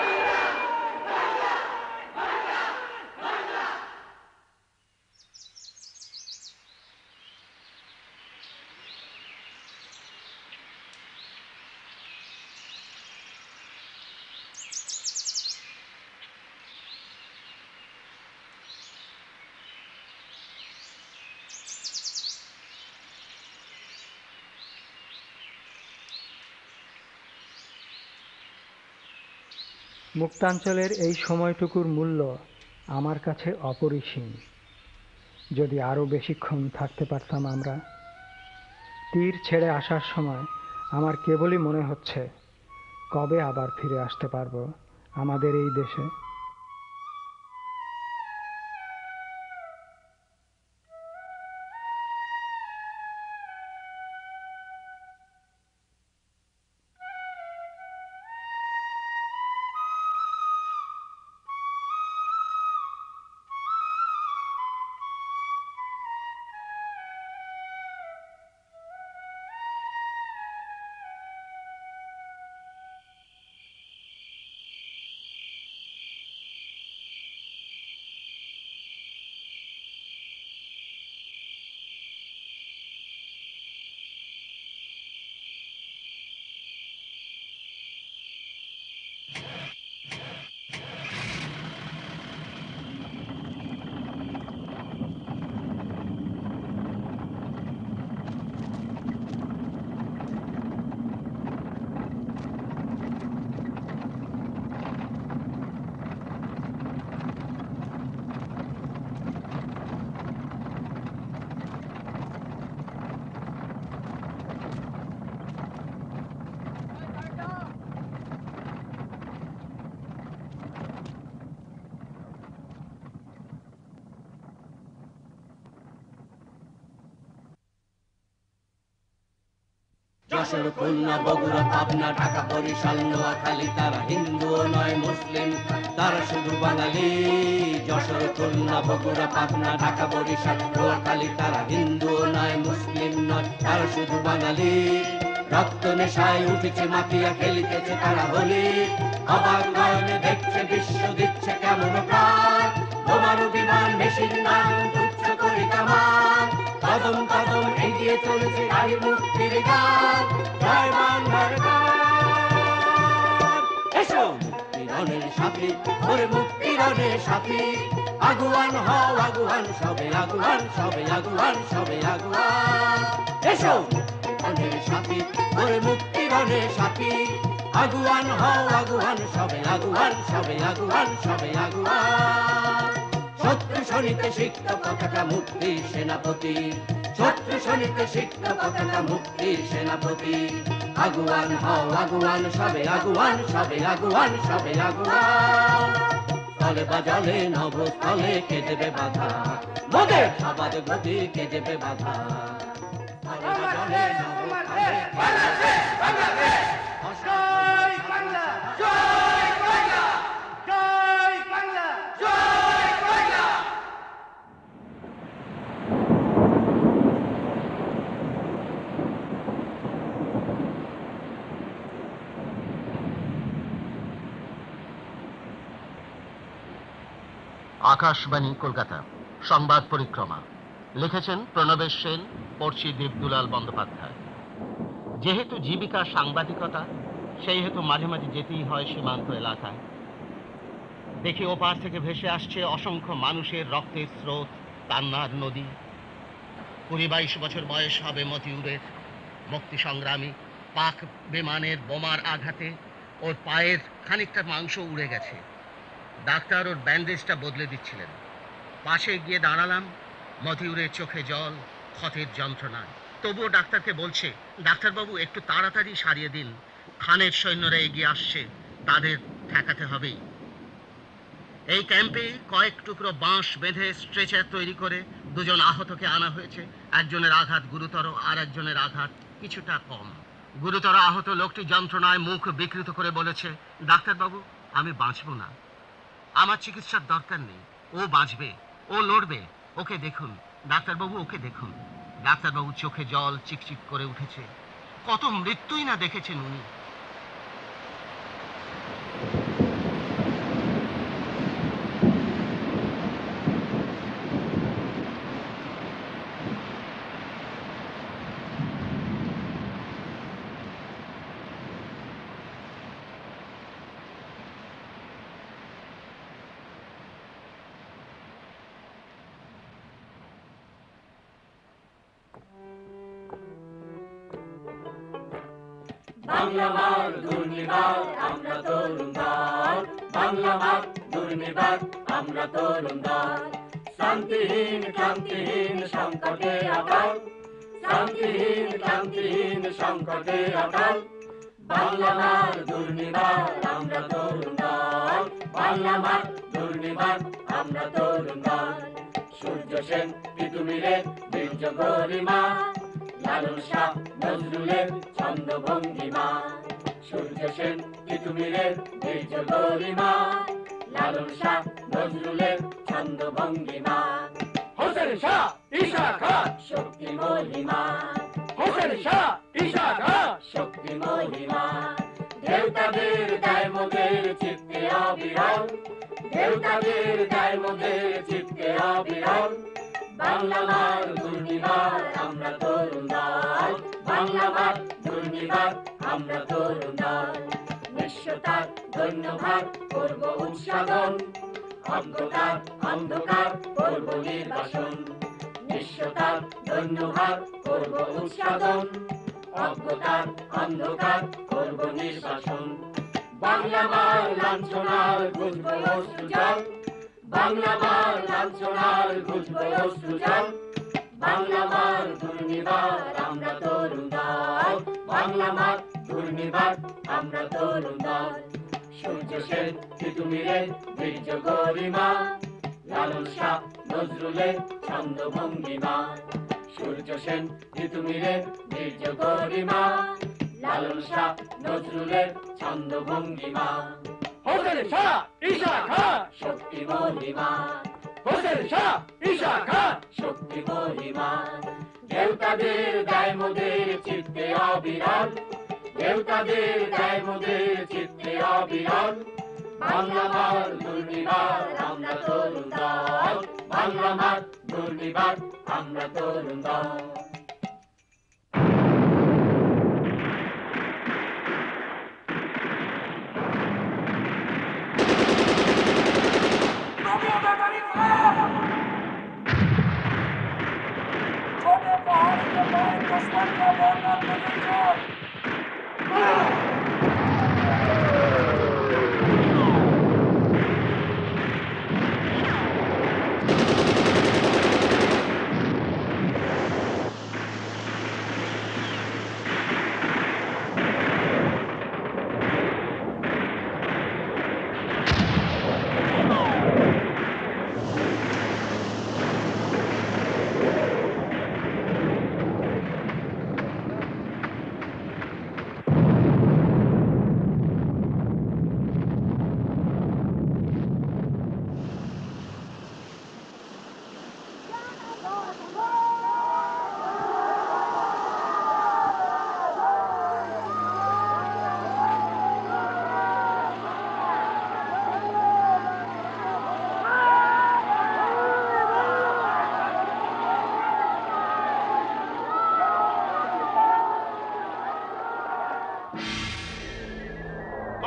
মুক্তাঞ্চলের এই সময়টুকুর মূল্য আমার কাছে অপরিসীম। যদি আরও বেশিক্ষণ থাকতে পারতাম আমরা। তীর ছেড়ে আসার সময় আমার কেবলই মনে হচ্ছে কবে আবার ফিরে আসতে পারবো আমাদের এই দেশে। যশোর খুলনা বগুড়া পাবনা ঢাকা বরিশাল নোয়াখালী তারা হিন্দুও নয় মুসলিম তারা শুধু বাঙালি যশোর খুলনা বগুড়া পাবনা ঢাকা বরিশাল নোয়াখালী তারা হিন্দুও নয় মুসলিম নয় তারা শুধু বাঙালি রক্ত নেশায় উঠেছে মাতিয়া খেলিতেছে তারা হোলি অবাক নয়নে দেখছে বিশ্ব দিচ্ছে কেমন প্রাণ তোমার বিমান মেশিন নাম তুচ্ছ করি কামান কদম কদম এগিয়ে চলেছে গাড়ি মুক্তির গান জয় বাংলার গান এসো মুক্তিরণের সাথী ওরে মুক্তিরণের সাথী আগুয়ান হও আগুয়ান সবে আগুয়ান সবে আগুয়ান সবে আগুয়ান এসো মুক্তিরণের সাথী ওরে মুক্তিরণের সাথী আগুয়ান হও আগুয়ান সবে আগুয়ান সবে আগুয়ান সবে আগুয়ান শত্রু শনিতে সিক্ত পতাকা মুক্তির সেনাপতি শত্রু শনিতে সিক্ত পতাকা মুক্তির সেনাপতি আগুয়ান হও আগুয়ান সবে আগুয়ান সবে আগুয়ান সবে আগুয়ান স্থলে বা জলে নভস্থলে কে দেবে বাধা মোদের সবাদ গতি কে দেবে বাধা স্থলে বা জলে নভস্থলে জয় বাংলা জয় বাংলা জয় বাংলা জয় বাংলা আকাশবাণী কলকাতা সংবাদ পরিক্রমা লিখেছেন প্রণবেশ সেন পড়ছি দীপদুলাল বন্দ্যোপাধ্যায়। যেহেতু জীবিকা সাংবাদিকতা সেই হেতু মাঝে মাঝে যেতেই হয় সীমান্ত এলাকায়। দেখি ওপার থেকে ভেসে আসছে অসংখ্য মানুষের রক্তের স্রোত কান্নার নদী। 20-22 বছর বয়স হবে মতিউরের। মুক্তি সংগ্রামী পাক বিমানের বোমার আঘাতে ওর পায়ের খানিকটা মাংস উড়ে গেছে। ডাক্তার ওর ব্যান্ডেজটা বদলে দিচ্ছিলেন। পাশে গিয়ে দাঁড়ালাম, মতিউরের চোখে জল, ক্ষতের যন্ত্রণায়। তবুও ডাক্তারকে বলছে, ডাক্তারবাবু একটু তাড়াতাড়ি সারিয়ে দিন, খানের সৈন্যরা এগিয়ে আসছে, তাদের ঠেকাতে হবেই। এই ক্যাম্পে কয়েক টুকরো বাঁশ বেঁধে স্ট্রেচার তৈরি করে 2 জন আহতকে আনা হয়েছে। একজনের আঘাত গুরুতর, আর একজনের আঘাত কিছুটা কম। গুরুতর আহত লোকটি যন্ত্রণায় মুখ বিকৃত করে বলেছে, ডাক্তারবাবু আমি বাঁচব না, আমার চিকিৎসার দরকার নেই, ও বাঁচবে, ও লড়বে, ওকে দেখুন ডাক্তারবাবু, ওকে দেখুন। ডাক্তারবাবু চোখে জল চিকচিক করে উঠেছে। কত মৃত্যুই না দেখেছেন উনি। বাংলা মার দুর্নিবার আমরা তরুণ দল বাংলা মার দুর্নিবার আমরা তরুণ দল শান্তিহীন ক্লান্তিহীন সংকটে আকাল শান্তিহীন ক্লান্তিহীন সংকটে আকাল বাংলা মার দুর্নিবার আমরা তরুণ দল বাংলা মার দুর্নিবার আমরা তরুণ দল সূর্য সেন তিতুমিরের বীর্য গরিমা লালন শাহ নজরুলের ছন্দ ভঙ্গিমা সূর্য সেন তিতুমিরের বীর্য গরিমা লালন শাহ নজরুলের ছন্দ ভঙ্গিমা হোসেন শাহ ঈশা খান শক্তি মহিমা হোসেন শাহ ঈশা খান শক্তি মহিমা দেবতাদের দায় মোদের চিত্তে অবিরল দেবতাদের দায় মোদের চিত্তে অবিরল বাংলা মার দুর্নিবার আমরা তরুণ দল বাংলা মার দুর্নিবার আমরা তরুণ দল নিঃস্বতার ধন্যবাদ করব উৎসাদন অন্ধকার অন্ধকার করব নির্বাসন নিঃস্বতার ধন্যবাদ করব উৎসাদন অজ্ঞতার অন্ধকার করব নির্বাসন বাংলা মার লাঞ্ছনার বুঝব অশ্রুজল বাংলা মার লাঞ্ছনার বুঝব অশ্রুজল বাংলা মার দুর্নিবার আমরা তরুণ দল বাংলা মার দুর্নিবার আমরা তরুণ দল সূর্য সেন তিতুমিরের বীর্য গরিমা লালন শাহ নজরুলের ছন্দ ভঙ্গিমা সূর্য সেন ঋতু মিলের বীর্য গরিমা লালন শাহ নজরুলের ছন্দ ভঙ্গিমা হোসেন শাহ ঈশা খান শক্তি মহিমা হোসেন শাহ ঈশা খান শক্তি মহিমা দেবতাদের গায় মোদের চিত্তে অবিরল দেবতাদের গায় মোদের চিত্তে অবিরল বাংলা মার দুর্নিবার আমরা তরুণ দল বাংলা মার দুর্নিবার আমরা তরুণ দল छोटे पहाड़ के बाद दुश्मन का मारना पड़ेगा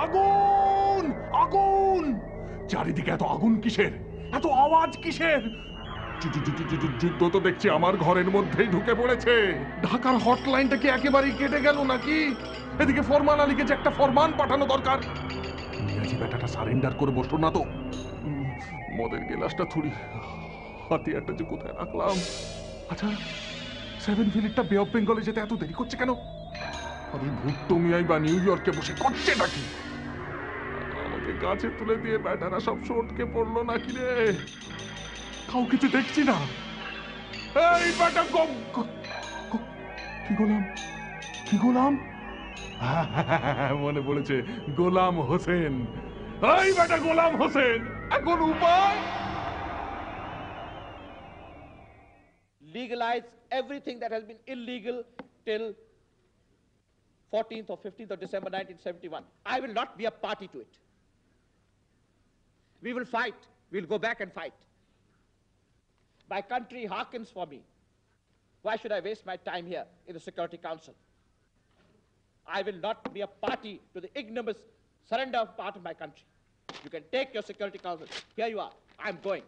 আগুন আগুন চারিদিকে এত আগুন কিসের এত আওয়াজ কিসের যুদ্ধ তো দেখছি আমার ঘরের মধ্যেই ঢুকে পড়েছে ঢাকার হটলাইনটা কি একেবারেই কেটে গেল নাকি এদিকে ফরমান আলীকে যে একটা ফরমান পাঠানো দরকার মিয়াজি বেটাটা সারেন্ডার করে বসলো না তো মদের গেলাসটা থুড়ি হাতিয়ারটা যে কোথায় রাখলাম আচ্ছা 7 মিনিটটা বে অফ বেঙ্গলে যেতে এত দেরি করছে কেন আমি ভুট্টো মিয়াই বা নিউ ইয়র্কে বসে করছে নাকি আমাকে গাছে তুলে দিয়ে ব্যাটারা সব সটকে পড়লো নাকি রে কাউকে তো দেখছি না এই ব্যাটা কি গোলাম মনে পড়েছে গোলাম হোসেন এই ব্যাটা গোলাম হোসেন এখন উপায় legalize everything that has been illegal till 14th or 15th of December 1971. I will not be a party to it. We will fight. We'll go back and fight. My country hearkens for me. Why should I waste my time here in the Security Council? I will not be a party to the ignominious surrender of part of my country. You can take your Security Council. Here you are. I'm going.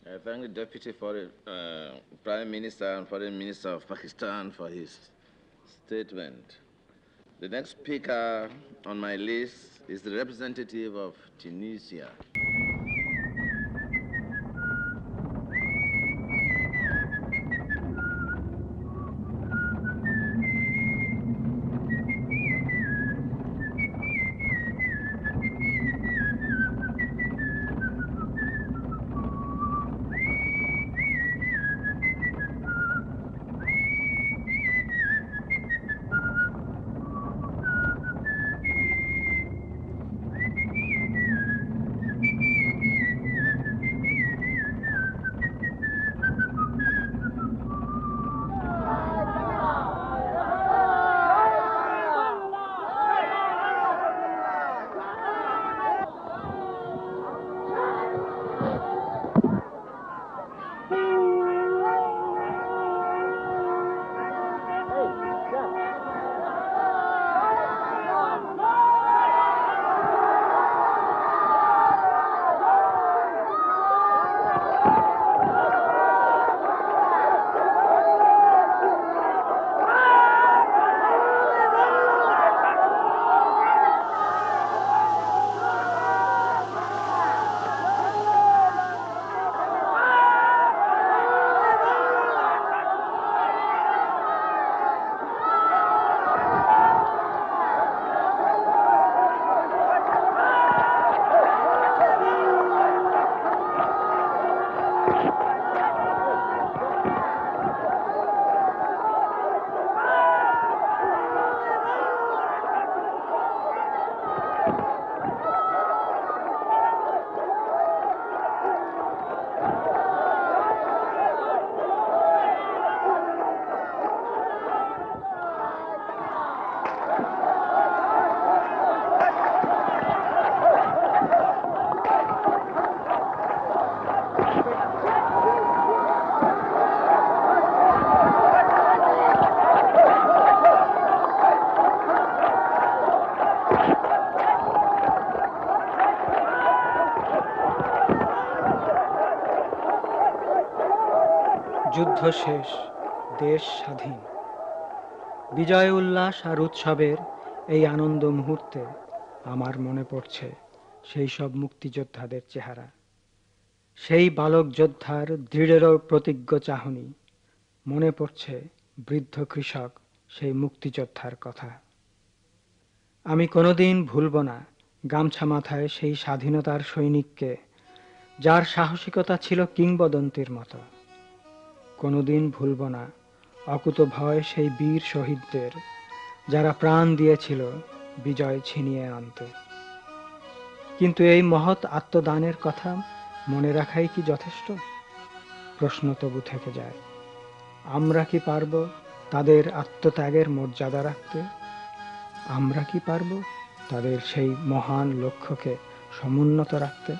I thank the Deputy Prime Minister and Foreign Minister of Pakistan for his statement. The next speaker on my list is the representative of Tunisia. যুদ্ধ শেষ, দেশ স্বাধীন। বিজয় উল্লাস আর উৎসবের এই আনন্দ মুহূর্তে আমার মনে পড়ছে সেই সব মুক্তিযোদ্ধাদের চেহারা, সেই বালক যোদ্ধার দৃঢ় প্রতিজ্ঞ চাহনি। মনে পড়ছে বৃদ্ধ কৃষক সেই মুক্তিযোদ্ধার কথা। আমি কোনোদিন ভুলব না গামছা মাথায় সেই স্বাধীনতার সৈনিককে, যার সাহসিকতা ছিল কিংবদন্তির মতো। কোনোদিন ভুলব না অকুত ভয় সেই বীর শহীদদের, যারা প্রাণ দিয়েছিল বিজয় ছিনিয়ে আনতে। কিন্তু এই মহৎ আত্মদানের কথা মনে রাখাই কি যথেষ্ট? প্রশ্ন তবু থেকে যায়। আমরা কি পারব তাদের আত্মত্যাগের মর্যাদা রাখতে? আমরা কি পারব তাদের সেই মহান লক্ষ্যকে সমুন্নত রাখতে?